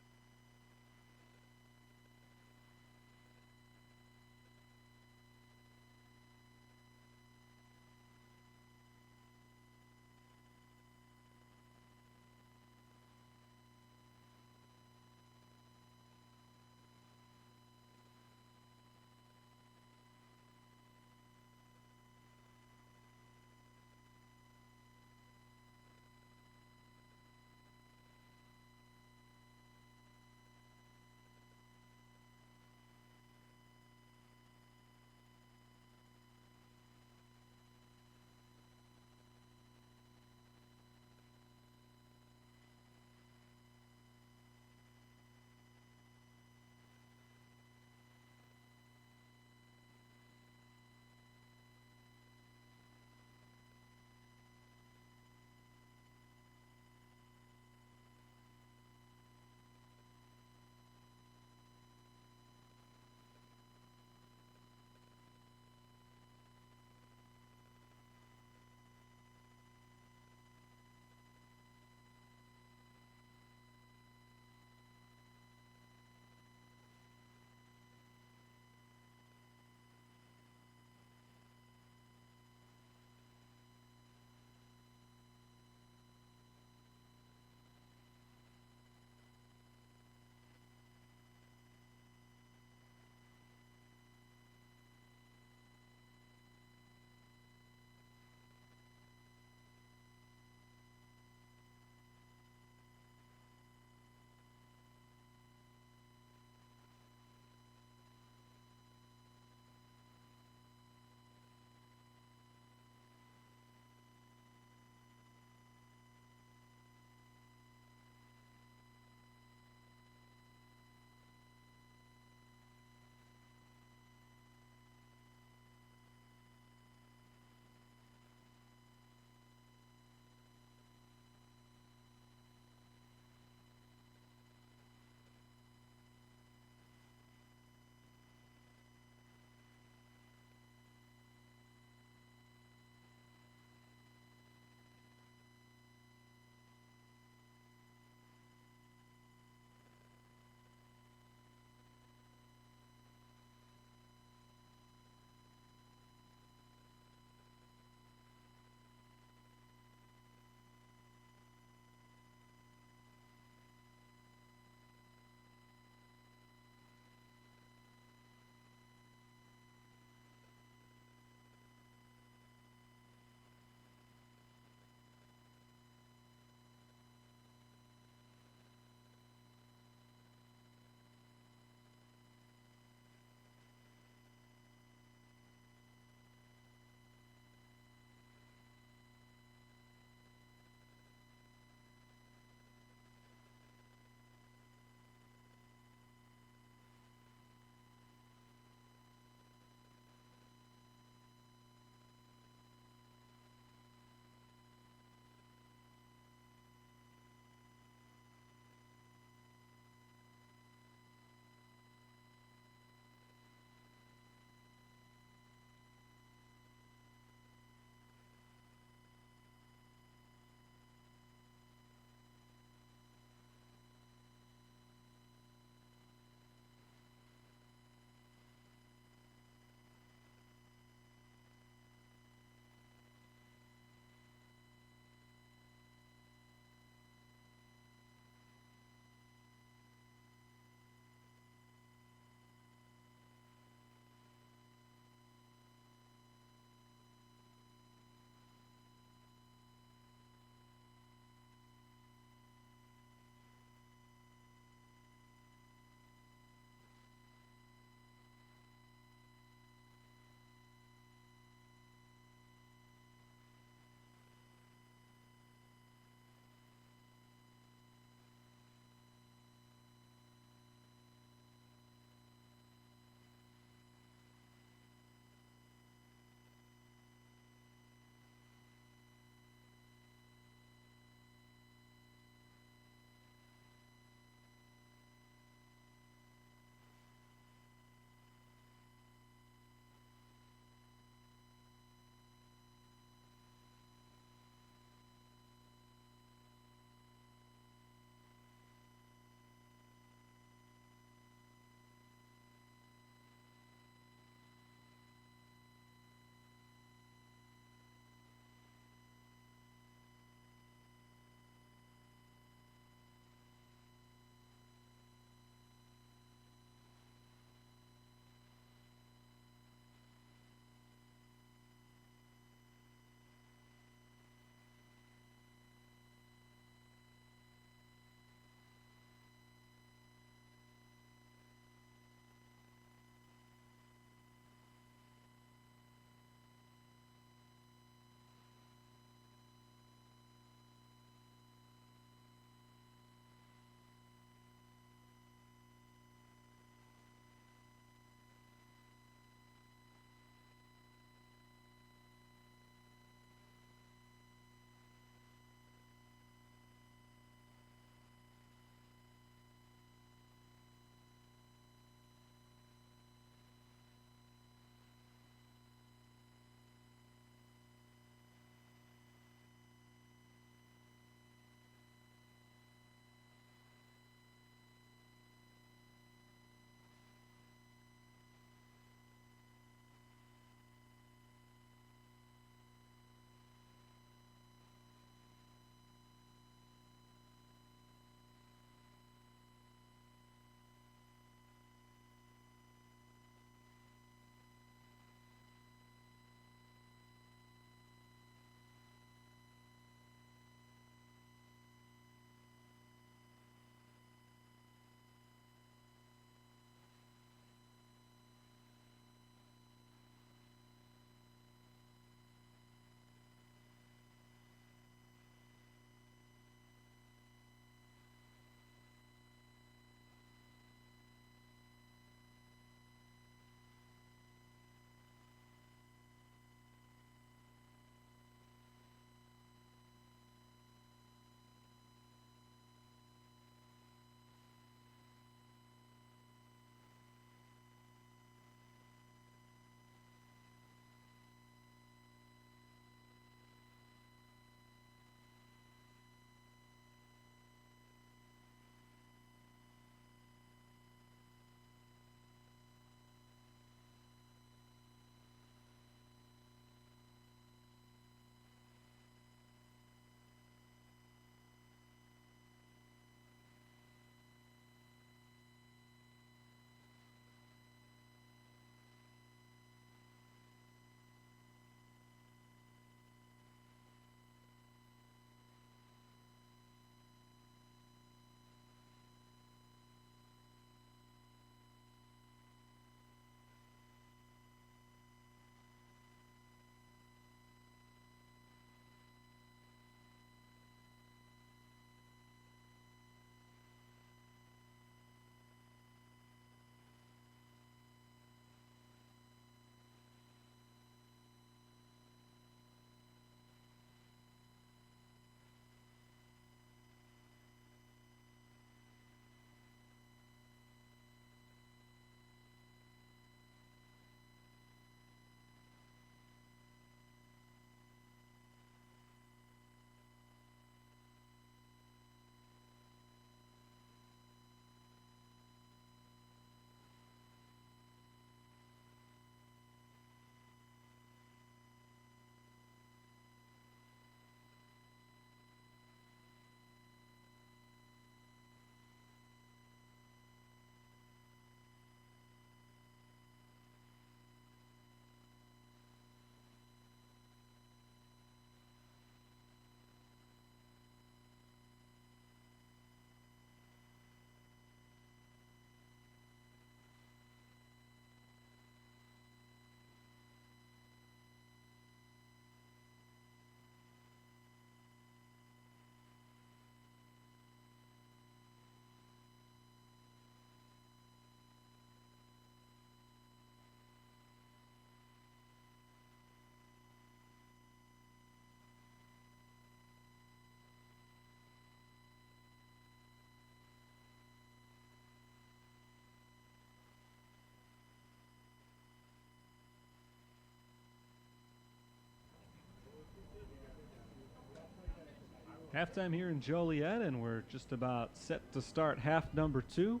[SPEAKER 1] Halftime here in Joliet, and we're just about set to start half number 2.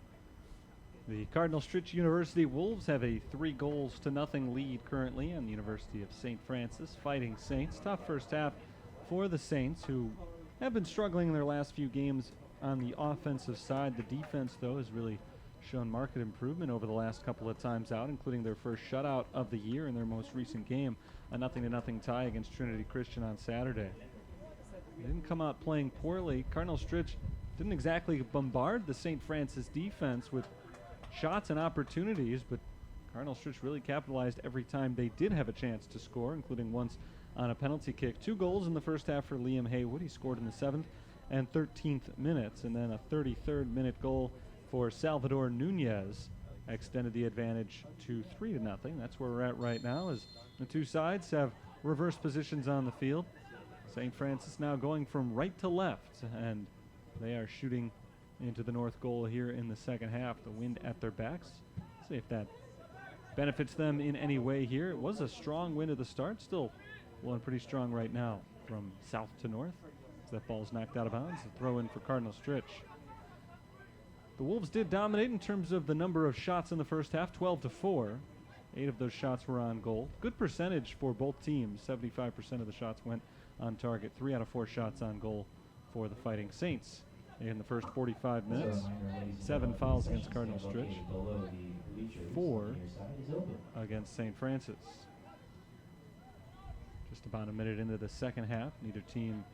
[SPEAKER 1] The Cardinal Stritch University Wolves have a 3-0 lead currently on the University of St. Francis Fighting Saints. Tough first half for the Saints, who have been struggling in their last few games on the offensive side. The defense, though, has really shown marked improvement over the last couple of times out, including their first shutout of the year in their most recent game, a 0-0 tie against Trinity Christian on Saturday. They didn't come out playing poorly. Cardinal Stritch didn't exactly bombard the St. Francis defense with shots and opportunities, but Cardinal Stritch really capitalized every time they did have a chance to score, including once on a penalty kick. 2 goals in the first half for Liam Haywood. He scored in the 7th and 13th minutes, and then a 33rd minute goal for Salvador Nunez extended the advantage to 3-0. That's where we're at right now, as the two sides have reverse positions on the field. St. Francis now going from right to left, and they are shooting into the north goal here in the second half. The wind at their backs. See if that benefits them in any way here. It was a strong wind at the start, still blowing pretty strong right now from south to north. As that ball's knocked out of bounds, a throw in for Cardinal Stritch. The Wolves did dominate in terms of the number of shots in the first half, 12-4. 8 of those shots were on goal. Good percentage for both teams. 75% of the shots went on target. 3 out of 4 shots on goal for the Fighting Saints in the first 45 minutes. 7 fouls against Cardinal Stritch, 4 against St. Francis. Just about a minute into the second half. Neither team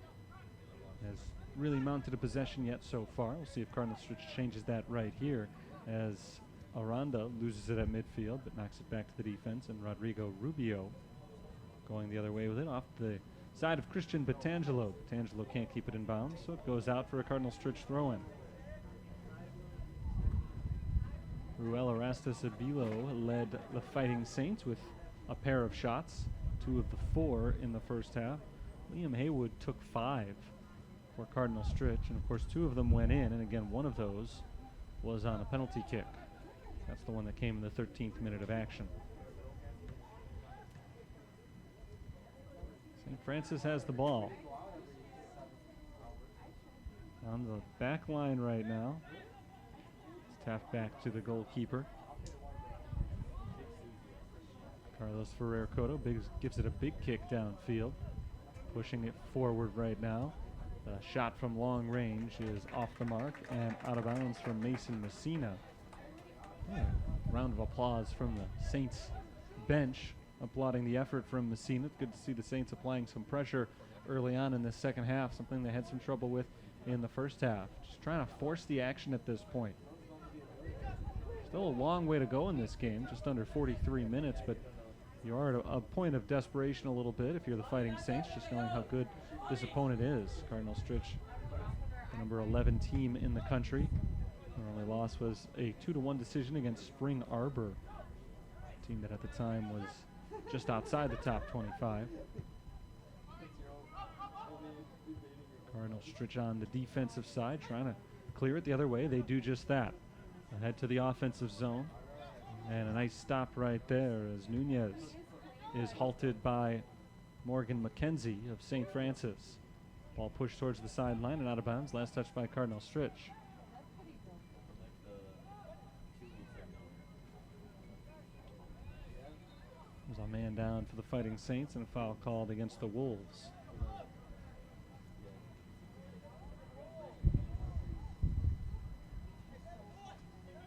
[SPEAKER 1] has really mounted a possession yet so far. We'll see if Cardinal Stritch changes that right here, as Aranda loses it at midfield but knocks it back to the defense, and Rodrigo Rubio going the other way with it off the side of Christian Batangelo. Batangelo can't keep it in bounds, so it goes out for a Cardinal Stritch throw-in. Ruel Arastasabilo led the Fighting Saints with a pair of shots, 2 of the 4 in the first half. Liam Haywood took 5 for Cardinal Stritch, and of course 2 of them went in, and again one of those was on a penalty kick. That's the one that came in the 13th minute of action. St. Francis has the ball on the back line right now. It's tapped back to the goalkeeper. Carlos Ferrer Cotto gives it a big kick downfield, pushing it forward right now. The shot from long range is off the mark and out of bounds from Mason Messina. Round of applause from the Saints bench, applauding the effort from Messina. It's good to see the Saints applying some pressure early on in the second half, something they had some trouble with in the first half. Just trying to force the action at this point. Still a long way to go in this game, just under 43 minutes, but you are at a point of desperation a little bit if you're the Fighting Saints, just knowing how good this opponent is. Cardinal Stritch, the number 11 team in the country. Their only loss was a 2-1 decision against Spring Arbor, a team that at the time was just outside the top 25. Cardinal Stritch on the defensive side, trying to clear it the other way. They do just that. Head to the offensive zone. And a nice stop right there as Nunez is halted by Morgan McKenzie of St. Francis. Ball pushed towards the sideline and out of bounds. Last touch by Cardinal Stritch. There's a man down for the Fighting Saints and a foul called against the Wolves.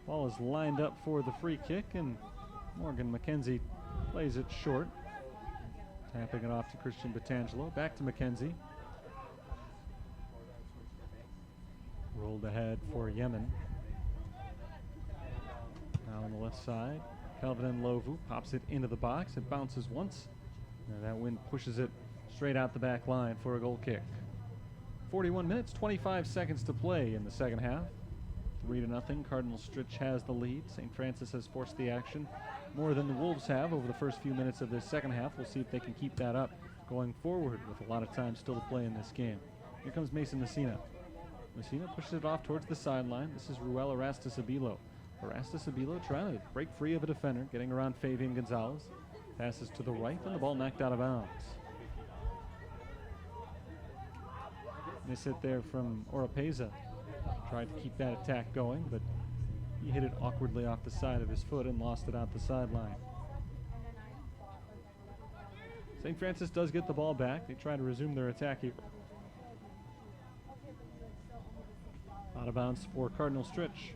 [SPEAKER 1] Ball is lined up for the free kick, and Morgan McKenzie plays it short. Tapping it off to Christian Batangelo. Back to McKenzie. Rolled ahead for Yemen. Now on the left side, Kelvin Nlovu pops it into the box. It bounces once, and that wind pushes it straight out the back line for a goal kick. 41 minutes, 25 seconds to play in the second half. 3-0. Cardinal Stritch has the lead. St. Francis has forced the action more than the Wolves have over the first few minutes of this second half. We'll see if they can keep that up going forward with a lot of time still to play in this game. Here comes Mason Messina. Messina pushes it off towards the sideline. This is Ruel Arastasabilo. Arastasabilo trying to break free of a defender, getting around Fabian Gonzalez. Passes to the right, and the ball knocked out of bounds. Miss hit there from Oropeza. Tried to keep that attack going, but he hit it awkwardly off the side of his foot and lost it out the sideline. St. Francis does get the ball back. They try to resume their attack here. Out of bounds for Cardinal Stritch.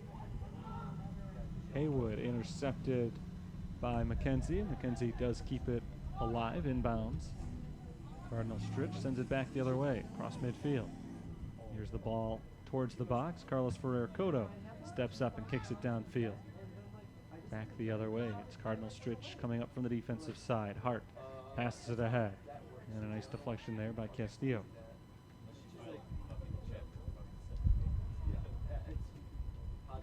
[SPEAKER 1] Haywood intercepted by McKenzie. McKenzie does keep it alive in bounds. Cardinal Stritch sends it back the other way, across midfield. Here's the ball towards the box. Carlos Ferrer-Cotto steps up and kicks it downfield. Back the other way. It's Cardinal Stritch coming up from the defensive side. Hart passes it ahead. And a nice deflection there by Castillo.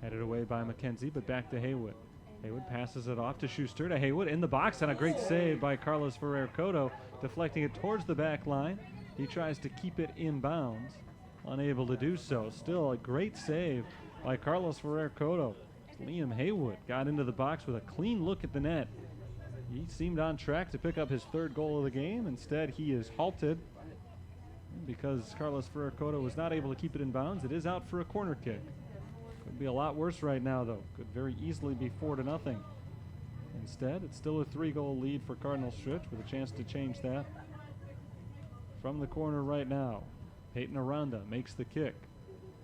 [SPEAKER 1] Headed away by McKenzie, but back to Haywood. Haywood passes it off to Schuster, to Haywood in the box, and a great save by Carlos Ferrer-Cotto, deflecting it towards the back line. He tries to keep it in bounds, unable to do so. Still a great save by Carlos Ferrer-Cotto. Liam Haywood got into the box with a clean look at the net. He seemed on track to pick up his third goal of the game. Instead, he is halted because Carlos Ferrer-Cotto was not able to keep it in bounds. It is out for a corner kick. Could be a lot worse right now, though. Could very easily be 4-0. Instead, it's still a 3-goal lead for Cardinal Stritch with a chance to change that. From the corner right now, Peyton Aranda makes the kick.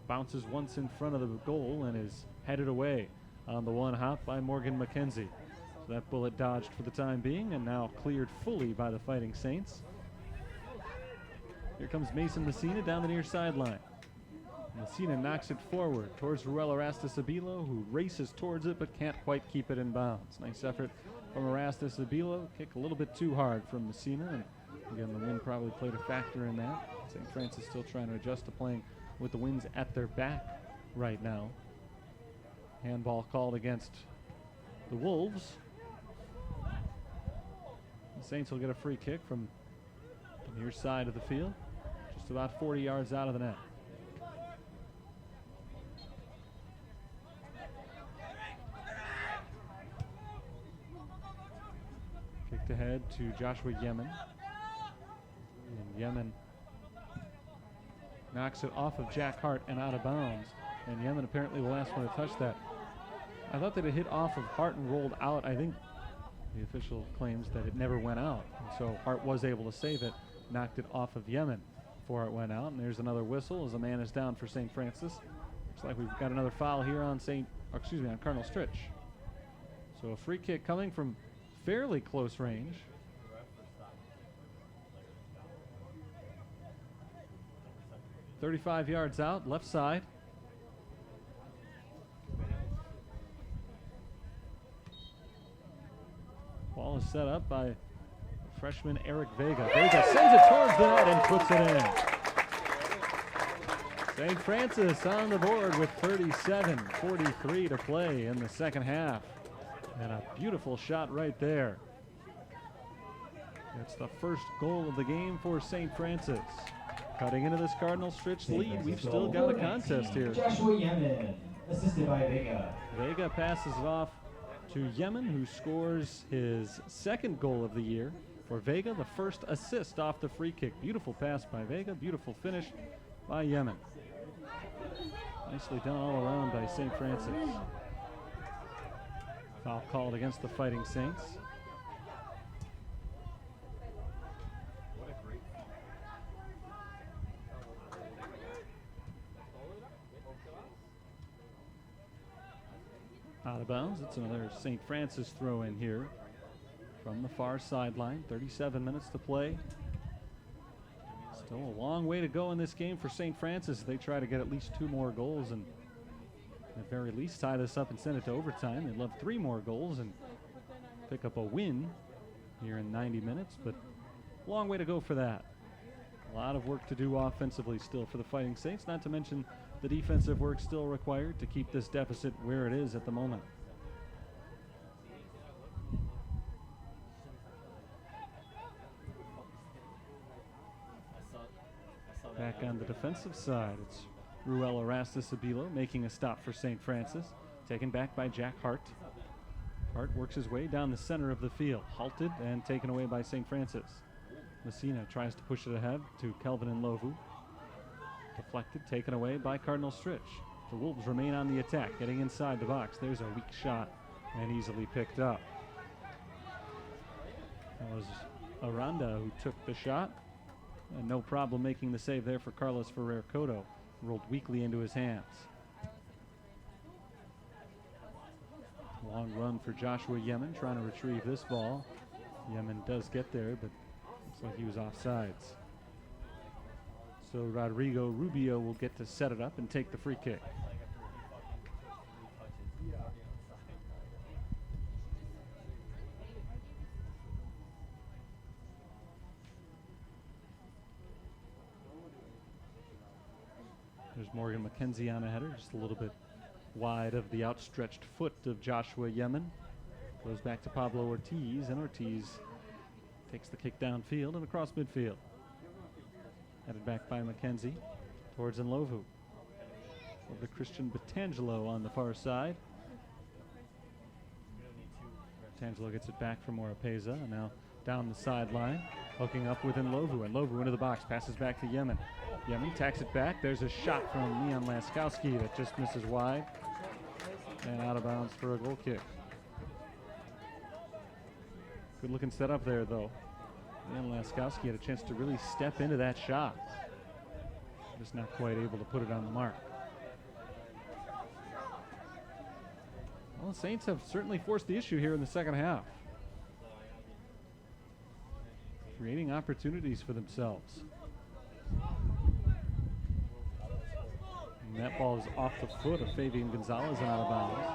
[SPEAKER 1] Bounces once in front of the goal and is headed away on the one hop by Morgan McKenzie. So that bullet dodged for the time being and now cleared fully by the Fighting Saints. Here comes Mason Messina down the near sideline. Messina knocks it forward towards Ruel Erastus-Abilo, who races towards it but can't quite keep it in bounds. Nice effort from Erastus-Abilo. Kick a little bit too hard from Messina, and again, the wind probably played a factor in that. St. Francis still trying to adjust to playing with the winds at their back right now. Handball called against the Wolves. The Saints will get a free kick from the near side of the field, just about 40 yards out of the net. Kicked ahead to Joshua Yemen. And Yemen knocks it off of Jack Hart and out of bounds. And Yemen apparently the last one to touch that. I thought that it hit off of Hart and rolled out. I think the official claims that it never went out. And so Hart was able to save it, knocked it off of Yemen before it went out. And there's another whistle as a man is down for St. Francis. Looks like we've got another foul here on on Cardinal Stritch. So a free kick coming from fairly close range. "35 yards out, left side. Ball is set up by freshman Eric Vega. Vega sends it towards the net and puts it in. St. Francis on the board with 37:43 to play in the second half. And a beautiful shot right there. It's the first goal of the game for St. Francis. Cutting into this Cardinal Stritch lead, we've still got a contest here.
[SPEAKER 2] Joshua Yemen, assisted by Vega.
[SPEAKER 1] Vega passes it off to Yemen, who scores his second goal of the year. For Vega, the first assist off the free kick. Beautiful pass by Vega, beautiful finish by Yemen. Nicely done all around by St. Francis. Foul called against the Fighting Saints. Out of bounds. It's another St. Francis throw in here from the far sideline. 37 minutes to play. Still a long way to go in this game for St. Francis. They try to get at least 2 more goals and at the very least tie this up and send it to overtime. They'd love 3 more goals and pick up a win here in 90 minutes, but long way to go for that. A lot of work to do offensively still for the Fighting Saints, not to mention the defensive work still required to keep this deficit where it is at the moment. Back on the defensive side, it's Ruel Erastus-Abilo making a stop for St. Francis, taken back by Jack Hart. Hart works his way down the center of the field, halted and taken away by St. Francis. Messina tries to push it ahead to Kelvin and Lovu. Deflected, taken away by Cardinal Stritch. The Wolves remain on the attack, getting inside the box. There's a weak shot and easily picked up. That was Aranda who took the shot. And no problem making the save there for Carlos Ferrer-Cotto. Rolled weakly into his hands. Long run for Joshua Yemen, trying to retrieve this ball. Yemen does get there, but looks like he was offsides. So Rodrigo Rubio will get to set it up and take the free kick. There's Morgan McKenzie on a header, just a little bit wide of the outstretched foot of Joshua Yemen. Goes back to Pablo Ortiz, and Ortiz takes the kick downfield and across midfield. Headed back by McKenzie towards Nlovu. Over to Christian Batangelo on the far side. Batangelo gets it back from Oropeza, and now down the sideline, hooking up with Nlovu. And Nlovu into the box, passes back to Yemen. Yemen tacks it back. There's a shot from Leon Laskowski that just misses wide and out of bounds for a goal kick. Good looking setup there, though. Leon Laskowski had a chance to really step into that shot. Just not quite able to put it on the mark. Well, the Saints have certainly forced the issue here in the second half, creating opportunities for themselves. And that ball is off the foot of Fabian Gonzalez and out of bounds.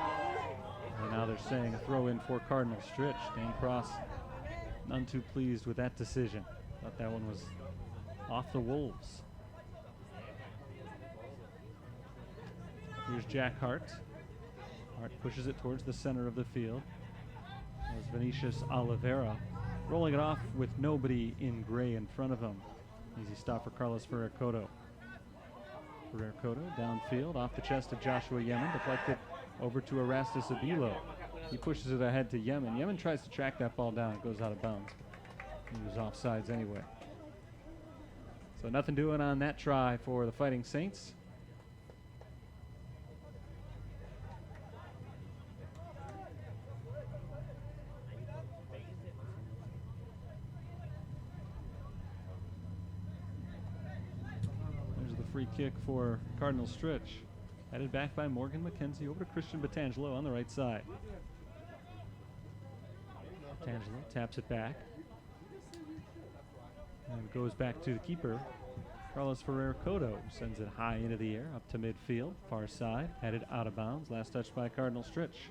[SPEAKER 1] And now they're saying a throw in for Cardinal Stritch. Dan Cross none too pleased with that decision. Thought that one was off the Wolves. Here's Jack Hart. Hart pushes it towards the center of the field. There's Vinicius Oliveira rolling it off with nobody in gray in front of him. Easy stop for Carlos Ferrer-Cotto. Ferrer-Cotto downfield off the chest of Joshua Yemen, deflected over to Erastus Abilo. He pushes it ahead to Yemen. Yemen tries to track that ball down. It goes out of bounds. He was offsides anyway. So nothing doing on that try for the Fighting Saints. There's the free kick for Cardinal Stritch. Headed back by Morgan McKenzie over to Christian Batangelo on the right side. Batangelo taps it back and goes back to the keeper, Carlos Ferrer-Cotto, who sends it high into the air up to midfield, far side, headed out of bounds. Last touch by Cardinal Stritch.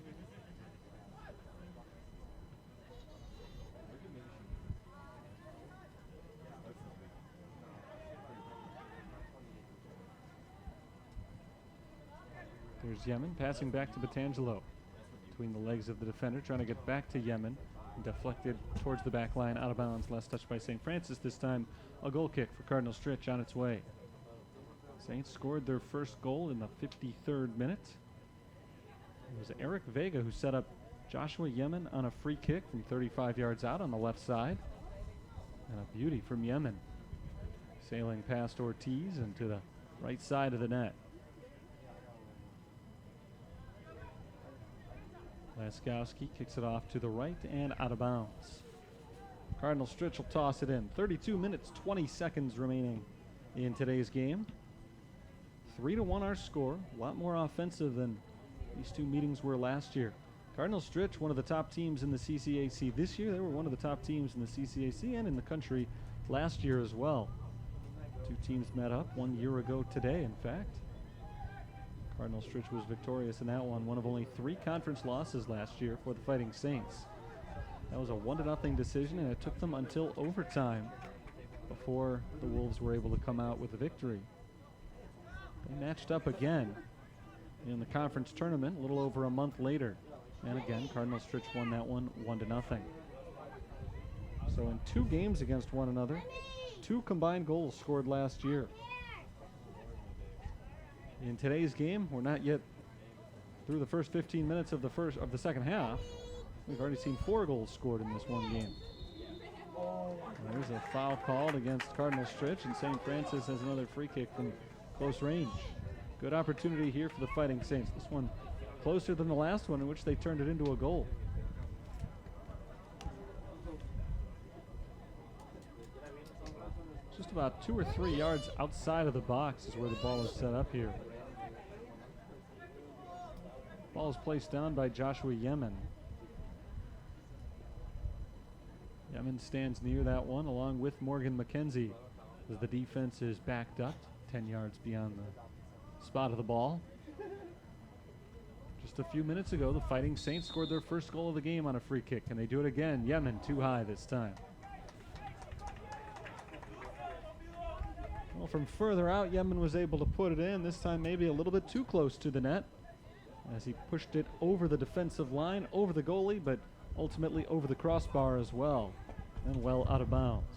[SPEAKER 1] There's Yemen passing back to Batangelo. Between the legs of the defender, trying to get back to Yemen. Deflected towards the back line, out of bounds. Last touch by St. Francis. This time a goal kick for Cardinal Stritch on its way. Saints scored their first goal in the 53rd minute. It was Eric Vega who set up Joshua Yemen on a free kick from 35 yards out on the left side. And a beauty from Yemen. Sailing past Ortiz and to the right side of the net. Laskowski kicks it off to the right and out of bounds. Cardinal Stritch will toss it in. 32 minutes, 20 seconds remaining in today's game. 3-1 our score. A lot more offensive than these two meetings were last year. Cardinal Stritch, one of the top teams in the CCAC this year. They were one of the top teams in the CCAC and in the country last year as well. Two teams met up 1 year ago today, in fact. Cardinal Stritch was victorious in that one of only 3 conference losses last year for the Fighting Saints. That was a 1-0 decision, and it took them until overtime before the Wolves were able to come out with a victory. They matched up again in the conference tournament a little over a month later. And again, Cardinal Stritch won that one 1-0. So in 2 games against one another, 2 combined goals scored last year. In today's game, we're not yet through the first 15 minutes of the second half. We've already seen 4 goals scored in this one game. There's a foul called against Cardinal Stritch, and St. Francis has another free kick from close range. Good opportunity here for the Fighting Saints. This one closer than the last one in which they turned it into a goal. Just about 2 or 3 yards outside of the box is where the ball is set up here. Ball is placed down by Joshua Yemen. Yemen stands near that one along with Morgan McKenzie as the defense is backed up 10 yards beyond the spot of the ball. Just a few minutes ago, the Fighting Saints scored their first goal of the game on a free kick, and they do it again. Yemen too high this time. Well, from further out, Yemen was able to put it in, this time maybe a little bit too close to the net as he pushed it over the defensive line, over the goalie, but ultimately over the crossbar as well, and well out of bounds.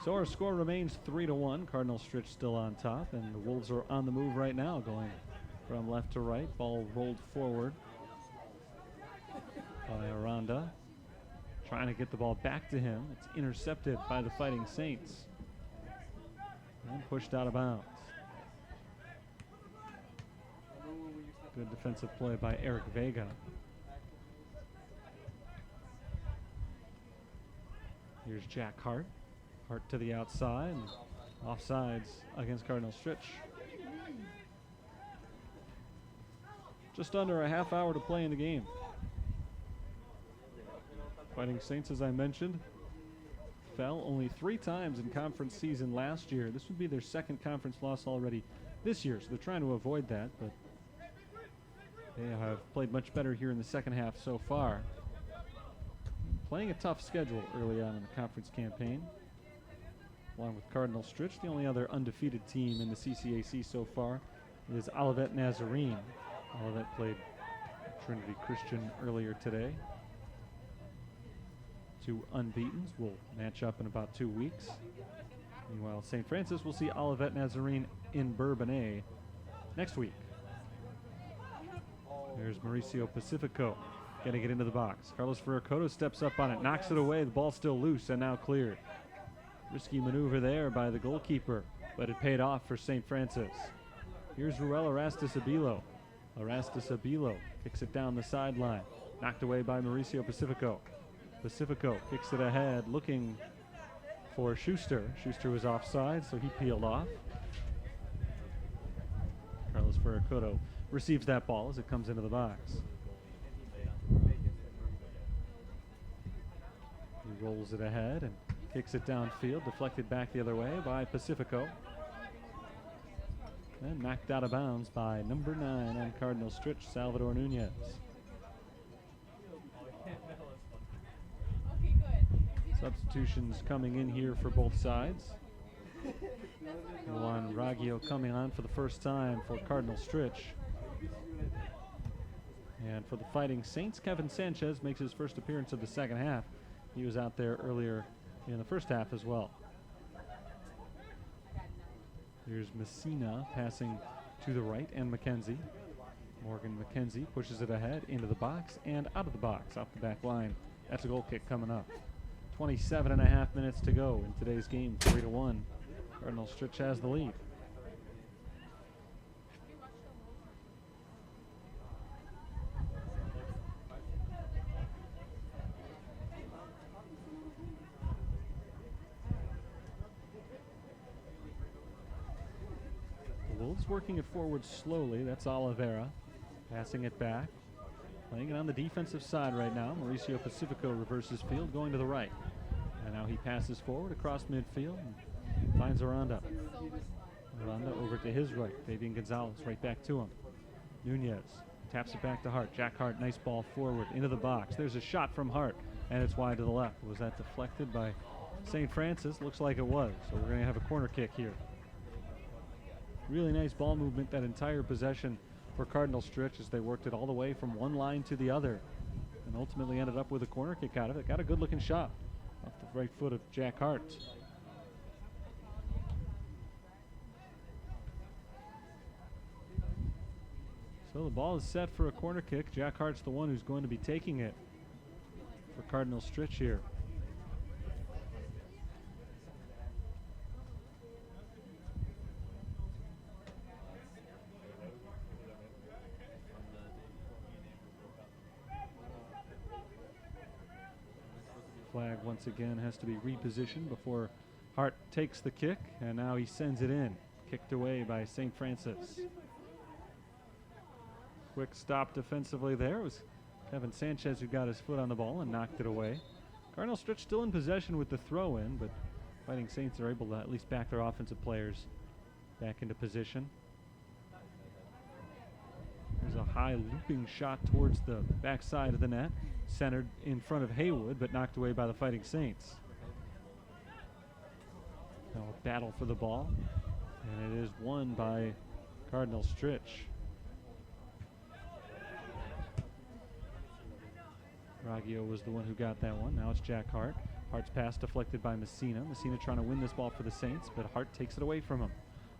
[SPEAKER 1] So our score remains 3-1. Cardinal Stritch still on top, and the Wolves are on the move right now, going from left to right. Ball rolled forward by Aranda, trying to get the ball back to him. It's intercepted by the Fighting Saints and pushed out of bounds. Good defensive play by Eric Vega. Here's Jack Hart. Hart to the outside, and offsides against Cardinal Stritch. Just under a half hour to play in the game. Fighting Saints, as I mentioned, fell only 3 times in conference season last year. This would be their second conference loss already this year, so they're trying to avoid that, but they have played much better here in the second half so far. Playing a tough schedule early on in the conference campaign. Along with Cardinal Stritch, the only other undefeated team in the CCAC so far is Olivet Nazarene. Olivet played Trinity Christian earlier today. 2 unbeatens will match up in about 2 weeks. Meanwhile, St. Francis will see Olivet Nazarene in Bourbonnais next week. There's Mauricio Pacifico getting it into the box. Carlos Ferracoto steps up on it, knocks it away. The ball's still loose and now cleared. Risky maneuver there by the goalkeeper, but it paid off for St. Francis. Here's Ruel Arastis-Abilo. Arastis-Abilo kicks it down the sideline. Knocked away by Mauricio Pacifico. Pacifico kicks it ahead, looking for Schuster. Schuster was offside, so he peeled off. Carlos Ferracoto receives that ball as it comes into the box. He rolls it ahead and kicks it downfield, deflected back the other way by Pacifico. And knocked out of bounds by number 9 on Cardinal Stritch, Salvador Nunez. Substitutions coming in here for both sides. Juan Raggio coming on for the first time for Cardinal Stritch. And for the Fighting Saints, Kevin Sanchez makes his first appearance of the second half. He was out there earlier in the first half as well. Here's Messina passing to the right, and McKenzie. Morgan McKenzie pushes it ahead into the box and out of the box off the back line. That's a goal kick coming up. 27.5 minutes to go in today's game, 3-1. Cardinal Stritch has the lead. The Wolves working it forward slowly. That's Oliveira passing it back. Playing it on the defensive side right now. Mauricio Pacifico reverses field, going to the right. And now he passes forward across midfield and finds Aranda. Aranda over to his right. Fabian Gonzalez right back to him. Nunez taps it back to Hart. Jack Hart, nice ball forward into the box. There's a shot from Hart, and it's wide to the left. Was that deflected by St. Francis? Looks like it was. So we're going to have a corner kick here. Really nice ball movement that entire possession for Cardinal Stritch as they worked it all the way from one line to the other and ultimately ended up with a corner kick out of it. Got a good looking shot off the right foot of Jack Hart. So the ball is set for a corner kick. Jack Hart's the one who's going to be taking it for Cardinal Stritch here. once again has to be repositioned before Hart takes the kick, and now he sends it in. Kicked away by St. Francis. Quick stop defensively there. It was Kevin Sanchez who got his foot on the ball and knocked it away. Cardinal Stritch still in possession with the throw in, but Fighting Saints are able to at least back their offensive players back into position. There's a high looping shot towards the backside of the net, centered in front of Haywood, but knocked away by the Fighting Saints. Now a battle for the ball, and it is won by Cardinal Stritch. Raggio was the one who got that one. Now it's Jack Hart. Hart's pass deflected by Messina. Messina trying to win this ball for the Saints, but Hart takes it away from him.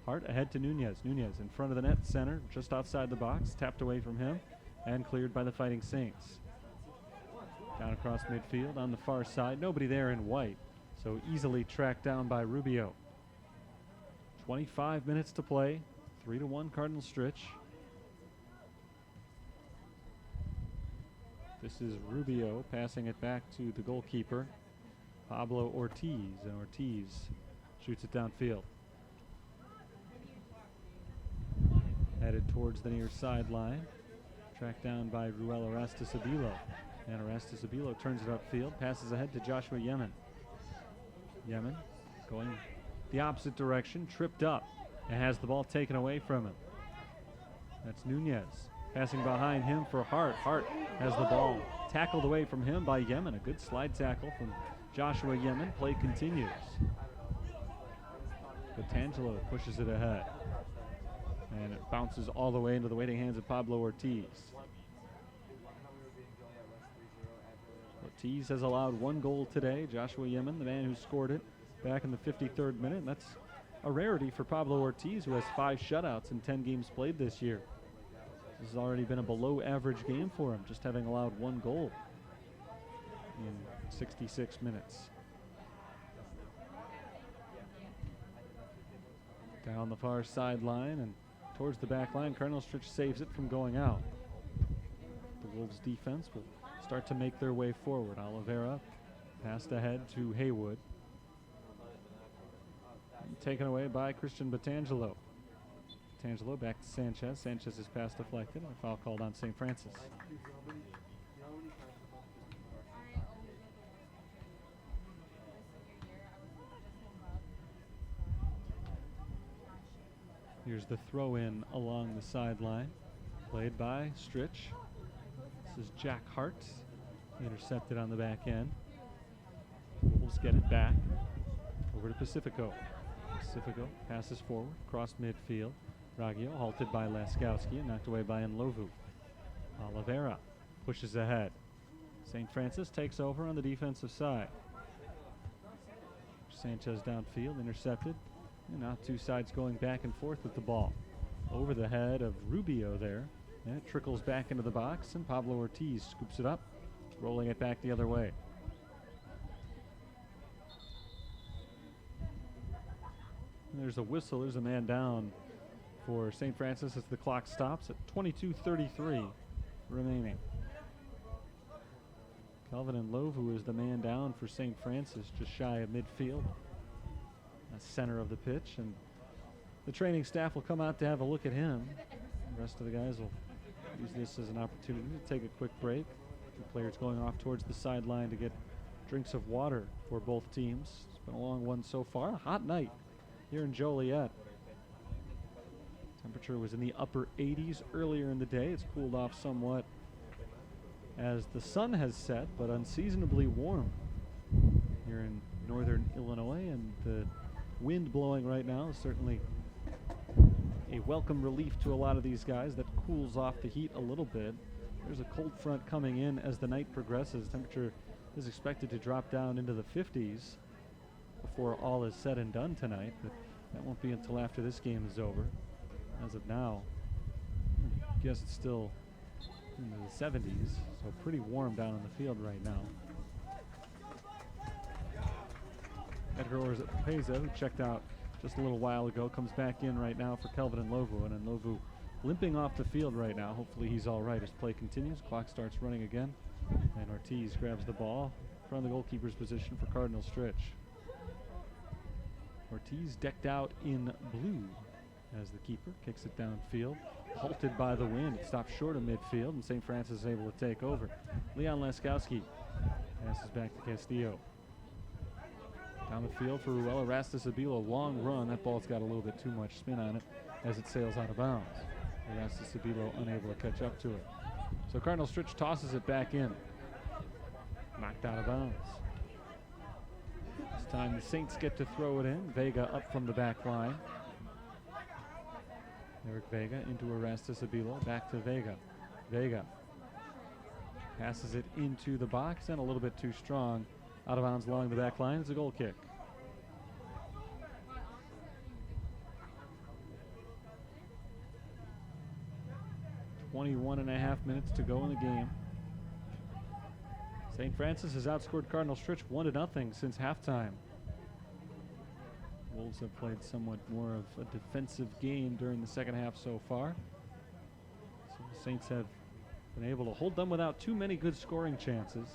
[SPEAKER 1] Hart ahead to Nunez. Nunez in front of the net, center, just outside the box, tapped away from him, and cleared by the Fighting Saints. Down across midfield on the far side. Nobody there in white, so easily tracked down by Rubio. 25 minutes to play. 3-1 Cardinal Stritch. This is Rubio passing it back to the goalkeeper, Pablo Ortiz, and Ortiz shoots it downfield. Headed towards the near sideline, tracked down by Ruel Arastisabilo. And Arastisabilo turns it upfield, passes ahead to Joshua Yemen. Yemen going the opposite direction, tripped up, and has the ball taken away from him. That's Nunez. Passing behind him for Hart. Hart has the ball tackled away from him by Yemen. A good slide tackle from Joshua Yemen. Play continues. Petangelo pushes it ahead. And it bounces all the way into the waiting hands of Pablo Ortiz. Ortiz has allowed one goal today. Joshua Yemen, the man who scored it back in the 53rd minute. That's a rarity for Pablo Ortiz, who has 5 shutouts in 10 games played this year. This has already been a below average game for him, just having allowed 1 goal in 66 minutes. Down the far sideline and towards the back line, Cardinal Stritch saves it from going out. The Wolves defense will start to make their way forward. Oliveira passed ahead to Haywood. And taken away by Christian Petangelo. Petangelo back to Sanchez. Sanchez's pass deflected. A foul called on St. Francis. Here's the throw in along the sideline, played by Stritch. This is Jack Hart, intercepted on the back end. Wolves get it back over to Pacifico. Pacifico passes forward, cross midfield. Raggio halted by Laskowski and knocked away by Nlovu. Oliveira pushes ahead. St. Francis takes over on the defensive side. Sanchez downfield, intercepted. And now 2 sides going back and forth with the ball. Over the head of Rubio there. And it trickles back into the box, and Pablo Ortiz scoops it up, rolling it back the other way. And there's a whistle. There's a man down for St. Francis as the clock stops at 22:33 remaining. Kelvin Nlovu is the man down for St. Francis, just shy of midfield. Center of the pitch, and the training staff will come out to have a look at him. The rest of the guys will use this as an opportunity to take a quick break. The players going off towards the sideline to get drinks of water for both teams. It's been a long one so far. A hot night here in Joliet. Temperature was in the upper 80s earlier in the day. It's cooled off somewhat as the sun has set, but unseasonably warm here in northern Illinois, and the wind blowing right now is certainly a welcome relief to a lot of these guys. That cools off the heat a little bit. There's a cold front coming in as the night progresses. Temperature is expected to drop down into the 50s before all is said and done tonight, but that won't be until after this game is over. As of now, I guess it's still in the 70s, so pretty warm down on the field right now. Edgar Orzapeza, who checked out just a little while ago, comes back in right now for Kelvin Nlovu, and Nlovu limping off the field right now. Hopefully he's all right as play continues. Clock starts running again, and Ortiz grabs the ball, front of the goalkeeper's position for Cardinal Stritch. Ortiz decked out in blue as the keeper kicks it downfield. Halted by the wind. It stops short of midfield, and St. Francis is able to take over. Leon Laskowski passes back to Castillo. Down the field for Ruel Erastus-Abilo. Long run. That ball's got a little bit too much spin on it as it sails out of bounds. Erastus-Abilo unable to catch up to it. So Cardinal Stritch tosses it back in. Knocked out of bounds. This time the Saints get to throw it in. Vega up from the back line. Eric Vega into Erastus-Abilo. Back to Vega. Vega passes it into the box and a little bit too strong. Out of bounds along the back line. It's a goal kick. .21.5 minutes to go in the game. St. Francis has outscored Cardinal Stritch 1-0 since halftime. Wolves have played somewhat more of a defensive game during the second half so far. So the Saints have been able to hold them without too many good scoring chances.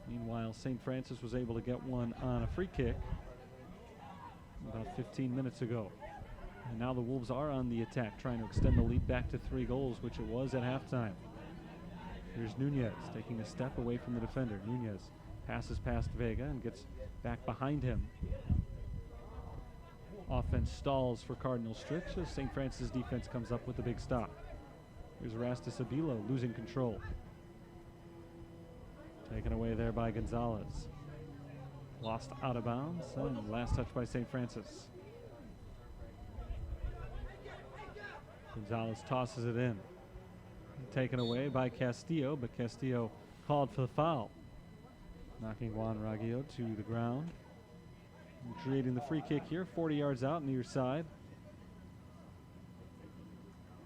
[SPEAKER 1] Meanwhile, St. Francis was able to get one on a free kick about 15 minutes ago. And now the Wolves are on the attack, trying to extend the lead back to 3 goals, which it was at halftime. Here's Nunez taking a step away from the defender. Nunez passes past Vega and gets back behind him. Offense stalls for Cardinal Stritch as St. Francis' defense comes up with a big stop. Here's Erastus-Abilo losing control. Taken away there by Gonzalez. Lost out of bounds, and last touch by St. Francis. Gonzalez tosses it in. Taken away by Castillo, but Castillo called for the foul. Knocking Juan Raggio to the ground. And creating the free kick here, 40 yards out near side.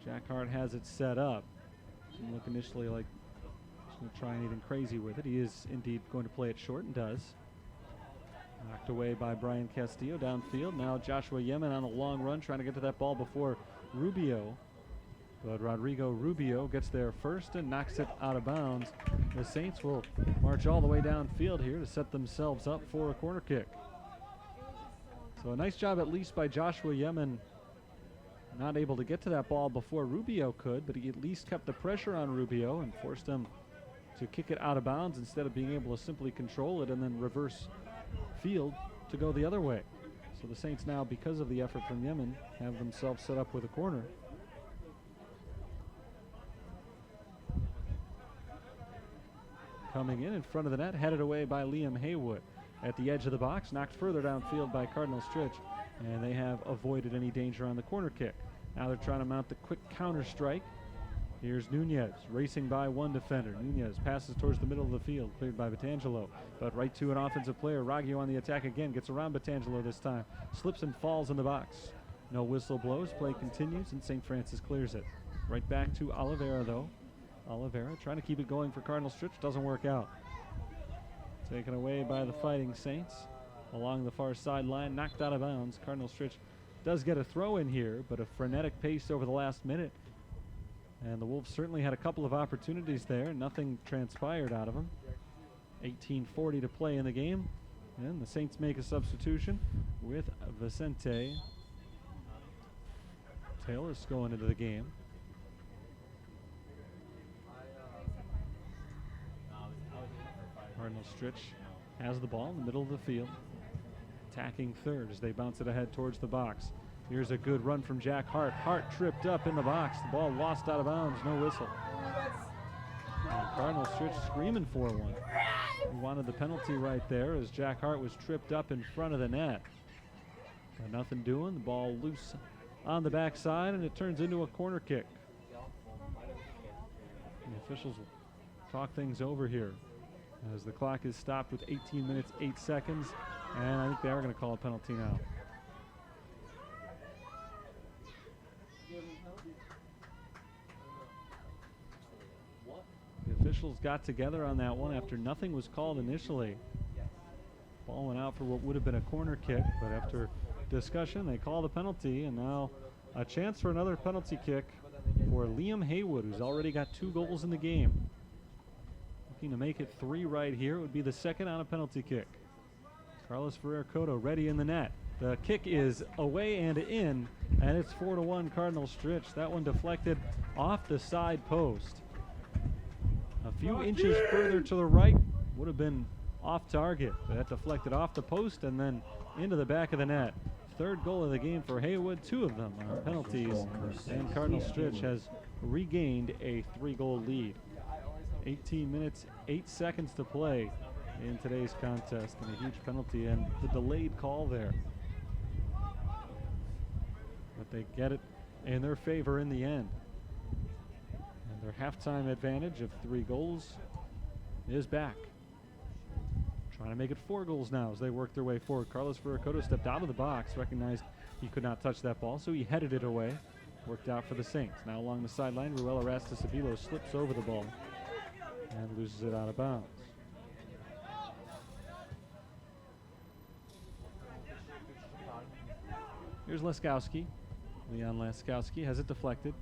[SPEAKER 1] Jack Hart has it set up. Didn't look initially like he's going to try anything crazy with it. He is indeed going to play it short and does. Knocked away by Brian Castillo downfield. Now Joshua Yemen on a long run trying to get to that ball before Rubio. But Rodrigo Rubio gets there first and knocks it out of bounds. The Saints will march all the way downfield here to set themselves up for a corner kick. So a nice job at least by Joshua Yemen. Not able to get to that ball before Rubio could, but he at least kept the pressure on Rubio and forced him to kick it out of bounds instead of being able to simply control it and then reverse field to go the other way. So the Saints now, because of the effort from Yemen, have themselves set up with a corner. Coming in front of the net, headed away by Liam Haywood. At the edge of the box, knocked further downfield by Cardinal Stritch, and they have avoided any danger on the corner kick. Now they're trying to mount the quick counter strike. Here's Nunez racing by one defender. Nunez passes towards the middle of the field, cleared by Batangelo, but right to an offensive player. Raggio on the attack again, gets around Batangelo this time, slips and falls in the box. No whistle blows, play continues, and St. Francis clears it. Right back to Oliveira though. Oliveira trying to keep it going for Cardinal Stritch, doesn't work out. Taken away by the Fighting Saints along the far sideline, knocked out of bounds. Cardinal Stritch does get a throw in here, but a frenetic pace over the last minute. And the Wolves certainly had a couple of opportunities there. Nothing transpired out of them. 18:40 to play in the game. And the Saints make a substitution with Vicente Taylor's going into the game. Cardinal Stritch has the ball in the middle of the field. Attacking third as they bounce it ahead towards the box. Here's a good run from Jack Hart. Hart tripped up in the box. The ball lost out of bounds. No whistle. And Cardinal Stritch screaming for one. He wanted the penalty right there as Jack Hart was tripped up in front of the net. Got nothing doing. The ball loose on the backside, and it turns into a corner kick. The officials will talk things over here as the clock is stopped with 18 minutes, 8 seconds, and I think they are going to call a penalty now. The officials got together on that one after nothing was called initially. Ball went out for what would have been a corner kick, but after discussion, they called a penalty, and now a chance for another penalty kick for Liam Haywood, who's already got 2 goals in the game. Looking to make it 3 right here. It would be the second on a penalty kick. Carlos Ferrer-Cotto ready in the net. The kick is away and in, and it's 4-1 Cardinal Stritch. That one deflected off the side post. A few inches further to the right would have been off target. But that deflected off the post and then into the back of the net. Third goal of the game for Haywood, 2 of them are penalties, and Cardinal Stritch has regained a 3-goal lead. 18 minutes, 8 seconds to play in today's contest, and a huge penalty and the delayed call there. But they get it in their favor in the end. And their halftime advantage of 3 goals is back. Trying to make it 4 goals now as they work their way forward. Carlos Ferrer-Cotto stepped out of the box, recognized he could not touch that ball, so he headed it away. Worked out for the Saints. Now along the sideline, Ruel Arastasavilo slips over the ball and loses it out of bounds. Here's Laskowski. Leon Laskowski has it deflected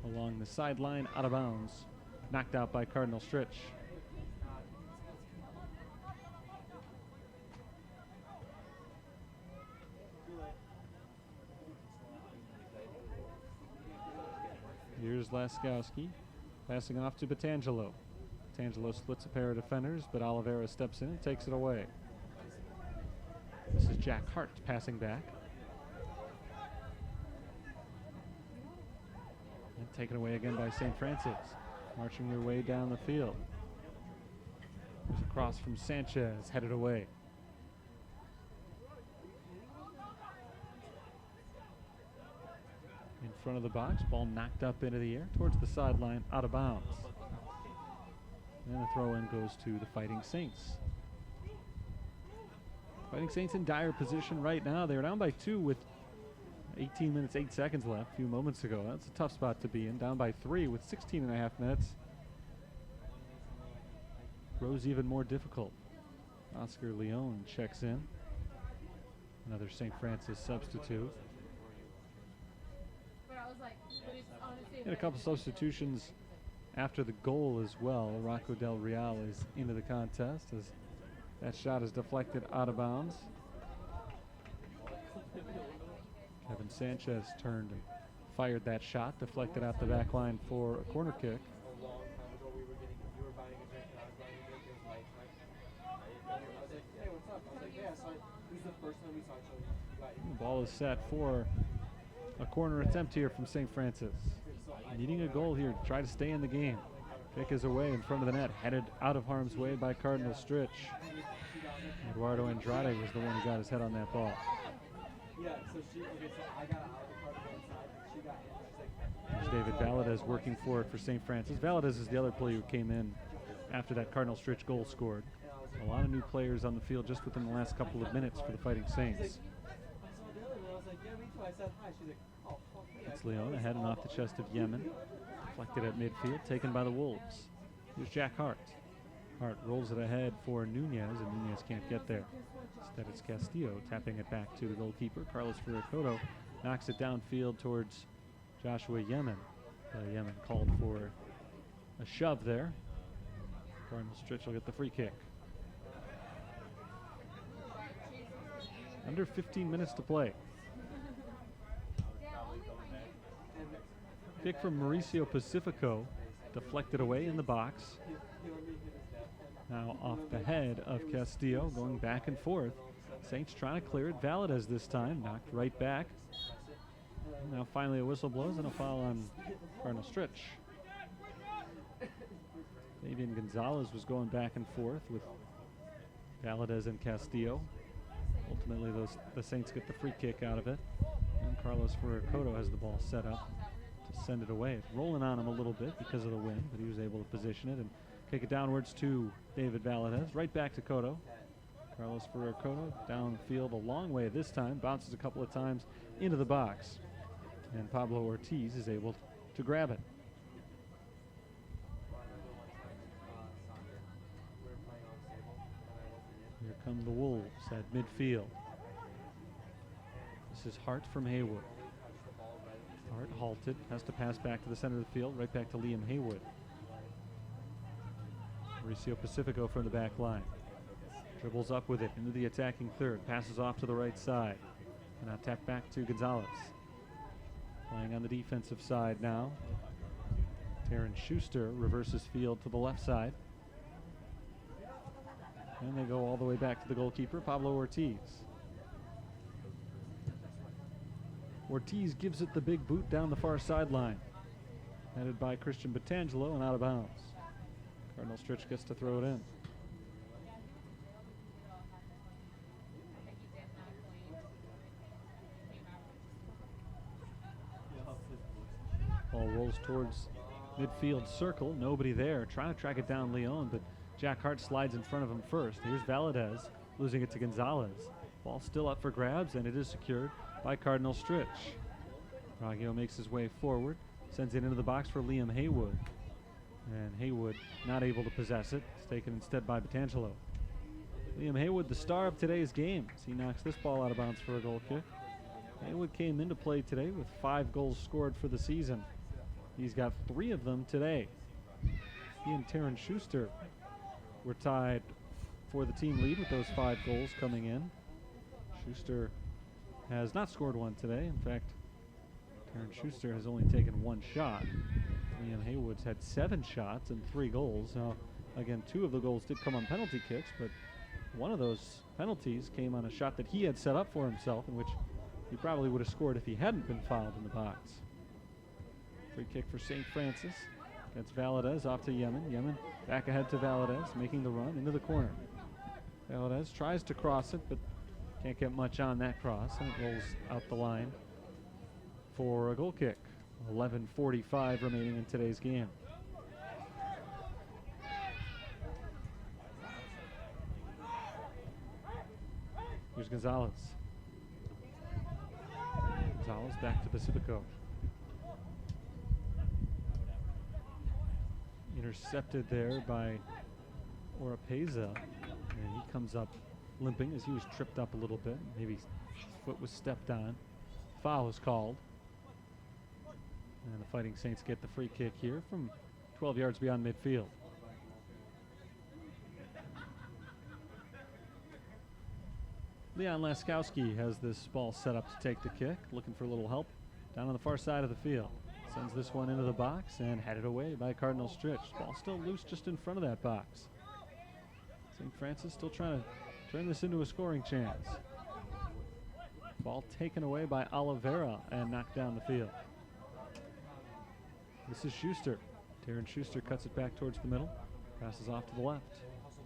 [SPEAKER 1] along the sideline, out of bounds. Knocked out by Cardinal Stritch. Here's Laskowski, passing off to Batangelo. Batangelo splits a pair of defenders, but Oliveira steps in and takes it away. This is Jack Hart passing back. And taken away again by St. Francis, marching their way down the field. There's a cross from Sanchez, headed away. In front of the box, ball knocked up into the air towards the sideline, out of bounds. And the throw-in goes to the Fighting Saints. Fighting Saints in dire position right now. They were down by 2 with 18 minutes, 8 seconds left a few moments ago. That's a tough spot to be in. Down by 3 with 16 and a half minutes. Grows even more difficult. Oscar Leone checks in. Another St. Francis substitute. And a couple substitutions after the goal as well. Rocco Del Real is into the contest as that shot is deflected out of bounds. Kevin Sanchez turned and fired that shot, deflected out the back line for a corner kick. The ball is set for a corner attempt here from St. Francis. Needing a goal here to try to stay in the game. Kick is away in front of the net, headed out of harm's way by Cardinal Stritch. Eduardo Andrade was the one who got his head on that ball. There's David Valadez working for it for St. Francis. Valadez is the other player who came in after that Cardinal Stritch goal scored. A lot of new players on the field just within the last couple of minutes for the Fighting Saints. It's Leone ahead and off the chest of Yemen. Deflected at midfield, taken by the Wolves. Here's Jack Hart. Hart rolls it ahead for Nunez, and Nunez can't get there. Instead, it's Castillo tapping it back to the goalkeeper. Carlos Ferrer-Cotto knocks it downfield towards Joshua Yemen. Yemen called for a shove there. Cardinal Stritch will get the free kick. Under 15 minutes to play. Kick from Mauricio Pacifico, deflected away in the box. Now off the head of Castillo, going back and forth. Saints trying to clear it. Valadez this time, knocked right back. Now finally a whistle blows and a foul on Cardinal Stritch. Fabian Gonzalez was going back and forth with Valadez and Castillo. Ultimately, the Saints get the free kick out of it. And Carlos Ferrer-Cotto has the ball set up to send it away. It's rolling on him a little bit because of the wind, but he was able to position it and kick it downwards to David Valadez. Right back to Cotto. Carlos Ferrer-Cotto downfield a long way this time. Bounces a couple of times into the box. And Pablo Ortiz is able to grab it. Here come the Wolves at midfield. This is Hart from Haywood. Hart halted, has to pass back to the center of the field, right back to Liam Haywood. Mauricio Pacifico from the back line. Dribbles up with it into the attacking third. Passes off to the right side. And now tap back to Gonzalez. Playing on the defensive side now. Taryn Schuster reverses field to the left side. And they go all the way back to the goalkeeper, Pablo Ortiz. Ortiz gives it the big boot down the far sideline. Headed by Christian Batangelo and out of bounds. Cardinal Stritch gets to throw it in. Ball rolls towards midfield circle. Nobody there. Trying to track it down Leon, but Jack Hart slides in front of him first. Here's Valadez losing it to Gonzalez. Ball still up for grabs, and it is secured by Cardinal Stritch. Raggio makes his way forward, sends it into the box for Liam Haywood. And Haywood not able to possess it. It's taken instead by Batangelo. Liam Haywood, the star of today's game, as he knocks this ball out of bounds for a goal kick. Haywood came into play today with 5 goals scored for the season. He's got 3 of them today. He and Taryn Schuster were tied for the team lead with those 5 goals coming in. Schuster has not scored one today. In fact, Taryn Schuster has only taken 1 shot. Liam Haywood's had 7 shots and 3 goals. Now, again, 2 of the goals did come on penalty kicks, but one of those penalties came on a shot that he had set up for himself, in which he probably would have scored if he hadn't been fouled in the box. Free kick for St. Francis. That's Valadez off to Yemen. Yemen back ahead to Valadez, making the run into the corner. Valadez tries to cross it, but can't get much on that cross, and it rolls out the line for a goal kick. 11:45 remaining in today's game. Here's Gonzalez. Gonzalez back to Pacifico. Intercepted there by Oropeza, and he comes up limping as he was tripped up a little bit. Maybe his foot was stepped on. Foul is called. And the Fighting Saints get the free kick here from 12 yards beyond midfield. Leon Laskowski has this ball set up to take the kick, looking for a little help down on the far side of the field. Sends this one into the box and headed away by Cardinal Stritch. Ball still loose just in front of that box. St. Francis still trying to turn this into a scoring chance. Ball taken away by Oliveira and knocked down the field. This is Schuster. Taryn Schuster cuts it back towards the middle, passes off to the left.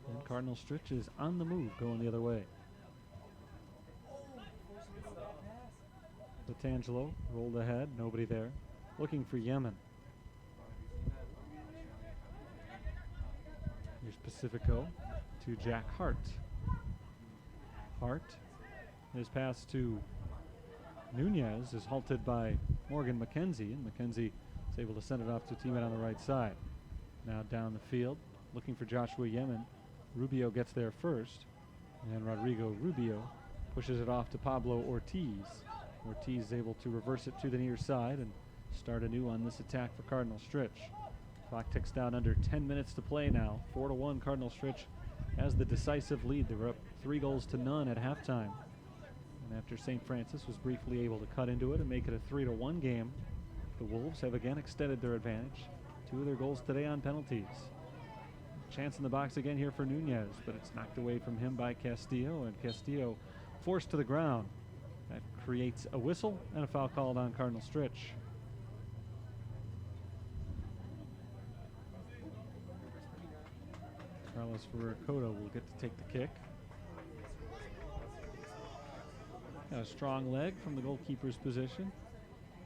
[SPEAKER 1] And Cardinal Stritch is on the move, going the other way. Batangelo rolled ahead, nobody there. Looking for Yemen. Here's Pacifico to Jack Hart. Hart, his pass to Nunez is halted by Morgan McKenzie, and McKenzie is able to send it off to a teammate on the right side. Now down the field, looking for Joshua Yemen. Rubio gets there first, and Rodrigo Rubio pushes it off to Pablo Ortiz. Ortiz is able to reverse it to the near side and start anew on this attack for Cardinal Stritch. Clock ticks down under 10 minutes to play now. 4-1, Cardinal Stritch has the decisive lead. They were up 3-0 at halftime. And after St. Francis was briefly able to cut into it and make it a 3-1 game, the Wolves have again extended their advantage. 2 of their goals today on penalties. Chance in the box again here for Nunez, but it's knocked away from him by Castillo, and Castillo forced to the ground. That creates a whistle and a foul called on Cardinal Stritch. Carlos Veracota will get to take the kick. Got a strong leg from the goalkeeper's position.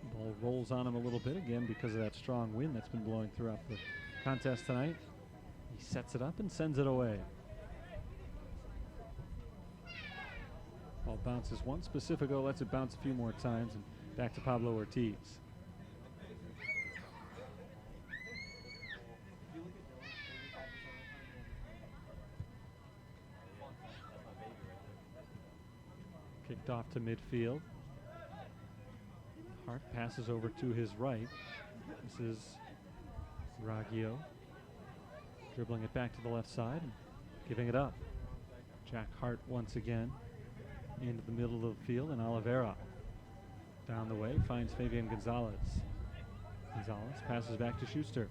[SPEAKER 1] The ball rolls on him a little bit again because of that strong wind that's been blowing throughout the contest tonight. He sets it up and sends it away. Ball bounces once. Pacifico lets it bounce a few more times, and back to Pablo Ortiz. Kicked off to midfield. Hart passes over to his right. This is Raggio. Dribbling it back to the left side and giving it up. Jack Hart once again into the middle of the field, and Oliveira down the way finds Fabian Gonzalez. Gonzalez passes back to Schuster.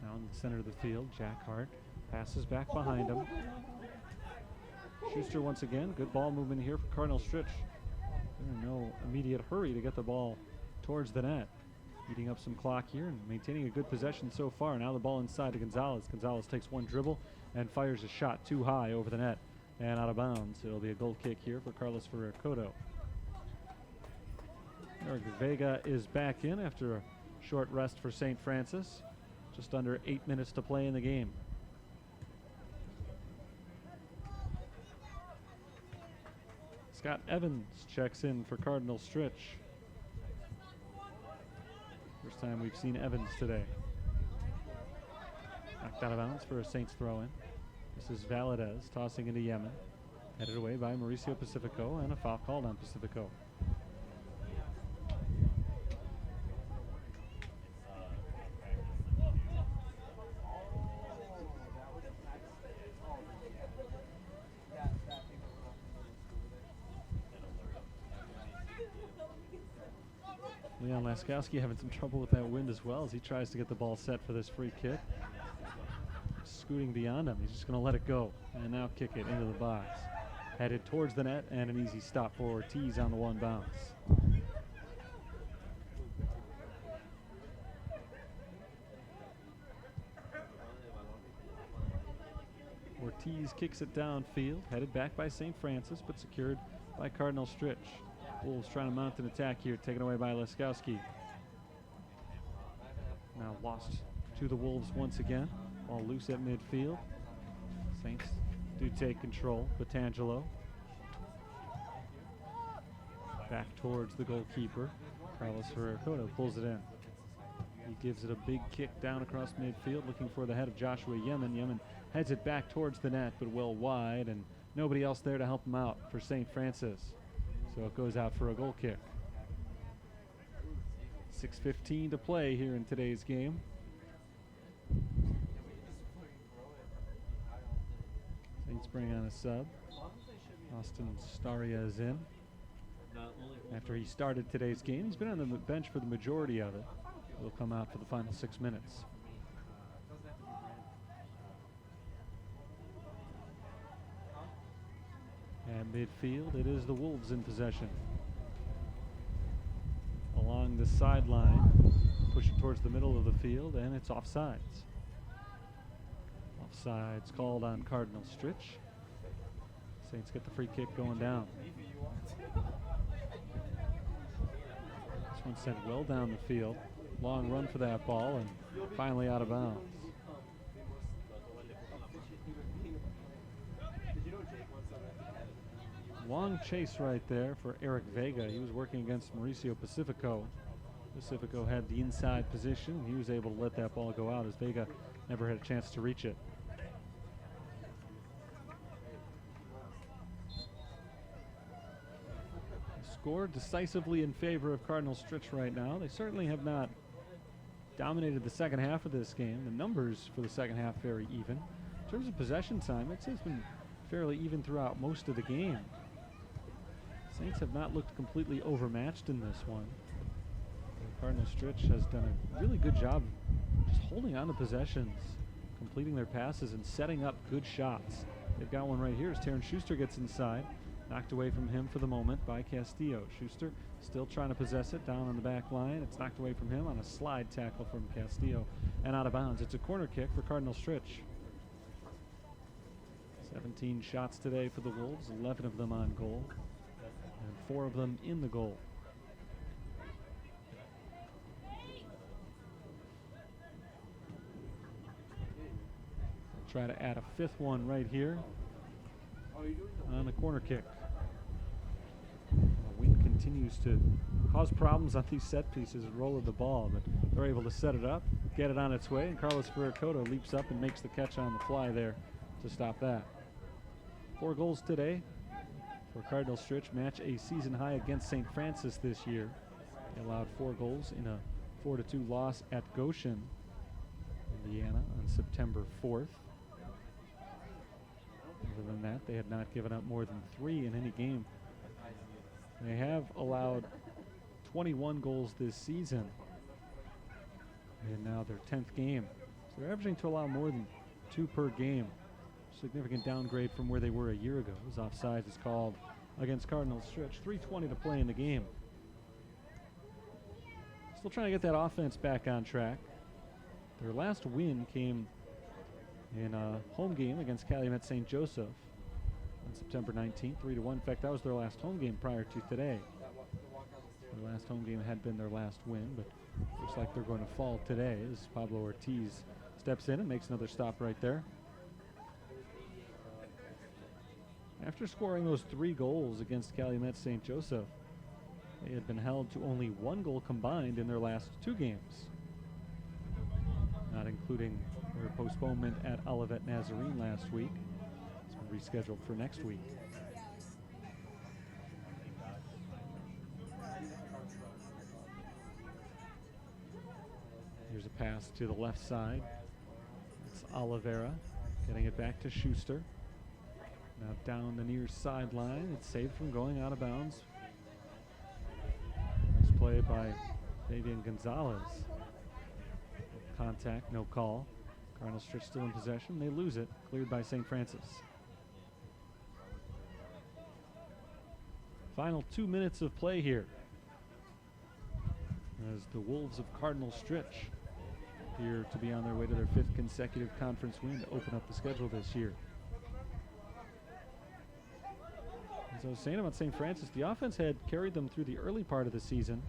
[SPEAKER 1] Now in the center of the field, Jack Hart passes back behind him. Schuster once again, good ball movement here for Cardinal Stritch. They're in no immediate hurry to get the ball towards the net. Eating up some clock here and maintaining a good possession so far. Now the ball inside to Gonzalez. Gonzalez takes one dribble and fires a shot too high over the net and out of bounds. It'll be a goal kick here for Carlos Ferrer-Cotto. Eric Vega is back in after a short rest for St. Francis. Just under 8 minutes to play in the game. Scott Evans checks in for Cardinal Stritch. First time we've seen Evans today. Knocked out of bounds for a Saints throw-in. This is Valadez tossing into Yemen. Headed away by Mauricio Pacifico, and a foul called on Pacifico. Leon Laskowski having some trouble with that wind as well as he tries to get the ball set for this free kick. Scooting beyond him, he's just going to let it go and now kick it into the box. Headed towards the net and an easy stop for Ortiz on the one bounce. Ortiz kicks it downfield, headed back by St. Francis, but secured by Cardinal Stritch. Wolves trying to mount an attack here, taken away by Laskowski. Now lost to the Wolves once again. Ball loose at midfield. Saints do take control. Petangelo back towards the goalkeeper. Carlos Ferrer-Cotto pulls it in. He gives it a big kick down across midfield, looking for the head of Joshua Yemen. Yemen heads it back towards the net, but well wide, and nobody else there to help him out for St. Francis. So it goes out for a goal kick. 6:15 to play here in today's game. Saints bring on a sub. Austin Staria is in. After he started today's game, he's been on the bench for the majority of it. He'll come out for the final 6 minutes. At midfield, it is the Wolves in possession. Along the sideline, push it towards the middle of the field, and it's offsides. Offsides called on Cardinal Stritch. Saints get the free kick going down. This one sent well down the field. Long run for that ball, and finally out of bounds. Long chase right there for Eric Vega. He was working against Mauricio Pacifico. Pacifico had the inside position. He was able to let that ball go out as Vega never had a chance to reach it. Scored decisively in favor of Cardinal Stritch right now. They certainly have not dominated the second half of this game. The numbers for the second half very even. In terms of possession time, it's been fairly even throughout most of the game. Saints have not looked completely overmatched in this one. Cardinal Stritch has done a really good job just holding on to possessions, completing their passes, and setting up good shots. They've got one right here as Terrence Schuster gets inside. Knocked away from him for the moment by Castillo. Schuster still trying to possess it down on the back line. It's knocked away from him on a slide tackle from Castillo and out of bounds. It's a corner kick for Cardinal Stritch. 17 shots today for the Wolves, 11 of them on goal, and 4 of them in the goal. Try to add a fifth one right here on the corner kick. The wind continues to cause problems on these set pieces and roll of the ball, but they're able to set it up, get it on its way, and Carlos Ferrer-Cotto leaps up and makes the catch on the fly there to stop that. 4 goals today for Cardinal Stritch, match a season high against St. Francis this year. They allowed 4 goals in a 4-2 loss at Goshen. Indiana on September 4th. Other than that, they had not given up more than 3 in any game. They have allowed 21 goals this season, and now their 10th game. So they're averaging to allow more than 2 per game. Significant downgrade from where they were a year ago, as offsides is called against Cardinal Stritch. 3:20 to play in the game. Still trying to get that offense back on track. Their last win came in a home game against Calumet St. Joseph on September 19th, 3-1. In fact, that was their last home game prior to today. Their last home game had been their last win, but looks like they're going to fall today as Pablo Ortiz steps in and makes another stop right there. After scoring those 3 goals against Calumet St. Joseph, they had been held to only 1 goal combined in their last 2 games, not including their postponement at Olivet Nazarene last week. It's been rescheduled for next week. Here's a pass to the left side. It's Oliveira getting it back to Schuster. Now down the near sideline. It's saved from going out of bounds. Nice play by Fabian Gonzalez. Contact, no call. Cardinal Stritch still in possession. They lose it. Cleared by St. Francis. Final 2 minutes of play here, as the Wolves of Cardinal Stritch appear to be on their way to their 5th consecutive conference win to open up the schedule this year. As I was saying about St. Francis, the offense had carried them through the early part of the season.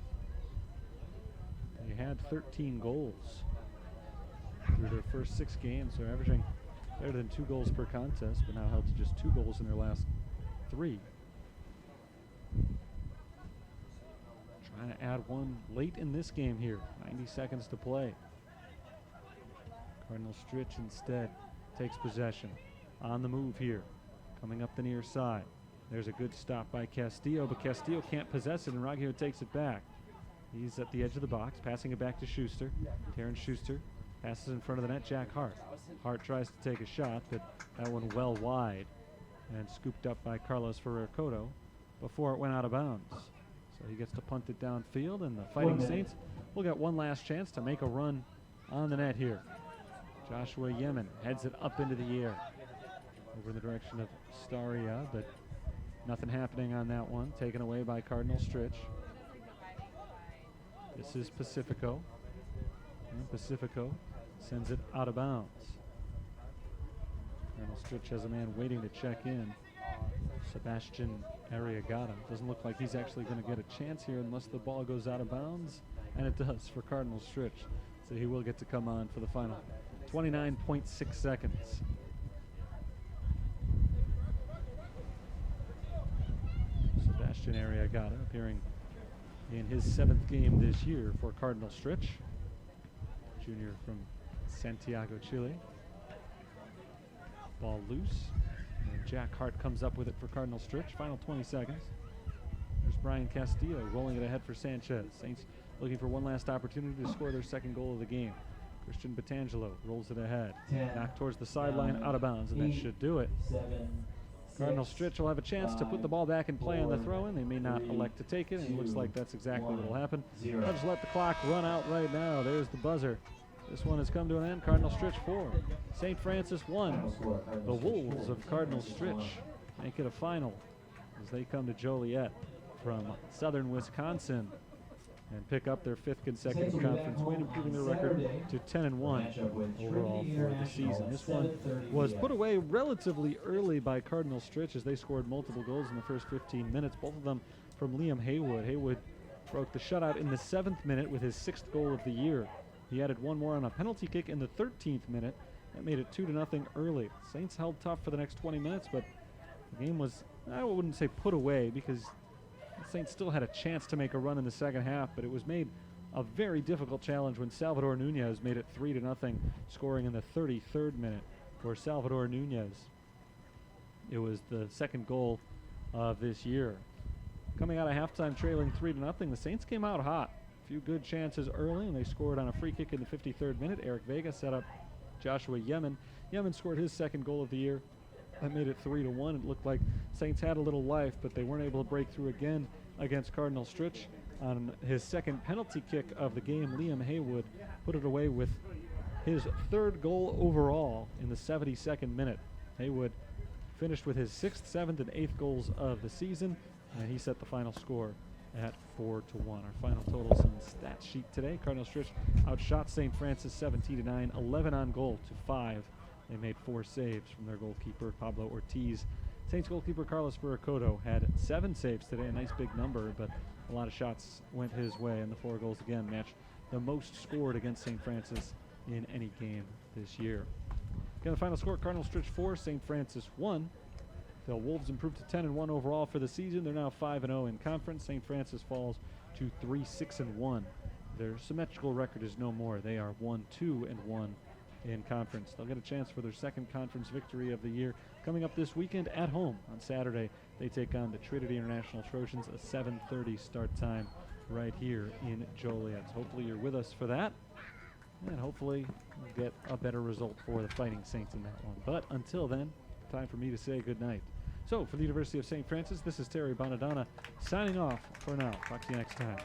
[SPEAKER 1] They had 13 goals through their first 6 games. They're averaging better than 2 goals per contest, but now held to just 2 goals in their last 3. Trying to add one late in this game here. 90 seconds to play. Cardinal Stritch instead takes possession. On the move here. Coming up the near side. There's a good stop by Castillo, but Castillo can't possess it, and Raggio takes it back. He's at the edge of the box, passing it back to Schuster. Terrence Schuster passes in front of the net. Jack Hart. Hart tries to take a shot, but that one well wide and scooped up by Carlos Ferrer-Cotto before it went out of bounds. So he gets to punt it downfield, and the Fighting Saints will get one last chance to make a run on the net here. Joshua Yemen heads it up into the air over in the direction of Staria, but nothing happening on that one. Taken away by Cardinal Stritch. This is Pacifico. And Pacifico sends it out of bounds. Cardinal Stritch has a man waiting to check in. Sebastian Arriagada. Doesn't look like he's actually going to get a chance here unless the ball goes out of bounds. And it does for Cardinal Stritch. So he will get to come on for the final 29.6 seconds. Sebastian Arriagada appearing in his 7th game this year for Cardinal Stritch. Junior from Santiago, Chile. Ball loose. And Jack Hart comes up with it for Cardinal Stritch. Final 20 seconds. There's Brian Castillo rolling it ahead for Sanchez. Saints looking for one last opportunity to score their 2nd goal of the game. Christian Batangelo rolls it ahead. Knocked towards the sideline, out of bounds, and that should do it. Cardinal Stritch will have a chance to put the ball back in play on the throw-in. They may not elect to take it, and it looks like that's exactly what will happen. I'll just let the clock run out right now. There's the buzzer. This one has come to an end. Cardinal Stritch 4, St. Francis 1. The Wolves of Cardinal Stritch make it a final as they come to Joliet from southern Wisconsin and pick up their 5th consecutive conference win, improving their record to 10-1 overall for the season. This one was put away relatively early by Cardinal Stritch as they scored multiple goals in the first 15 minutes, both of them from Liam Haywood. Haywood broke the shutout in the 7th minute with his 6th goal of the year. He added one more on a penalty kick in the 13th minute. That made it 2-0 early. Saints held tough for the next 20 minutes, but the game was, I wouldn't say put away, because the Saints still had a chance to make a run in the second half, but it was made a very difficult challenge when Salvador Nunez made it 3-0, scoring in the 33rd minute for Salvador Nunez. It was the 2nd goal of this year. Coming out of halftime trailing 3-0, the Saints came out hot. A few good chances early, and they scored on a free kick in the 53rd minute. Eric Vega set up Joshua Yemen. Yemen scored his second goal of the year. That made it 3-1. It looked like Saints had a little life, but they weren't able to break through again against Cardinal Stritch. On his second penalty kick of the game, Liam Haywood put it away with his third goal overall in the 72nd minute. Haywood finished with his 6th, 7th, and 8th goals of the season, and he set the final score at 4-1. Our final totals on the stat sheet today: Cardinal Stritch outshot St. Francis 17-9, 11 on goal to 5. They made 4 saves from their goalkeeper, Pablo Ortiz. Saints goalkeeper Carlos Barracoto had 7 saves today, a nice big number, but a lot of shots went his way, and the 4 goals again matched the most scored against St. Francis in any game this year. Again, the final score: Cardinal Stritch 4, St. Francis 1. The Wolves improved to 10-1 overall for the season. They're now 5-0 in conference. St. Francis falls to 3-6-1. Their symmetrical record is no more. They are 1-2-1 in conference. They'll get a chance for their second conference victory of the year coming up this weekend at home. On Saturday, they take on the Trinity International Trojans, a 7:30 start time right here in Joliet. So hopefully you're with us for that, and hopefully we'll get a better result for the Fighting Saints in that one. But until then, time for me to say goodnight. So for the University of St. Francis, this is Terry Bonadonna signing off for now. Talk to you next time.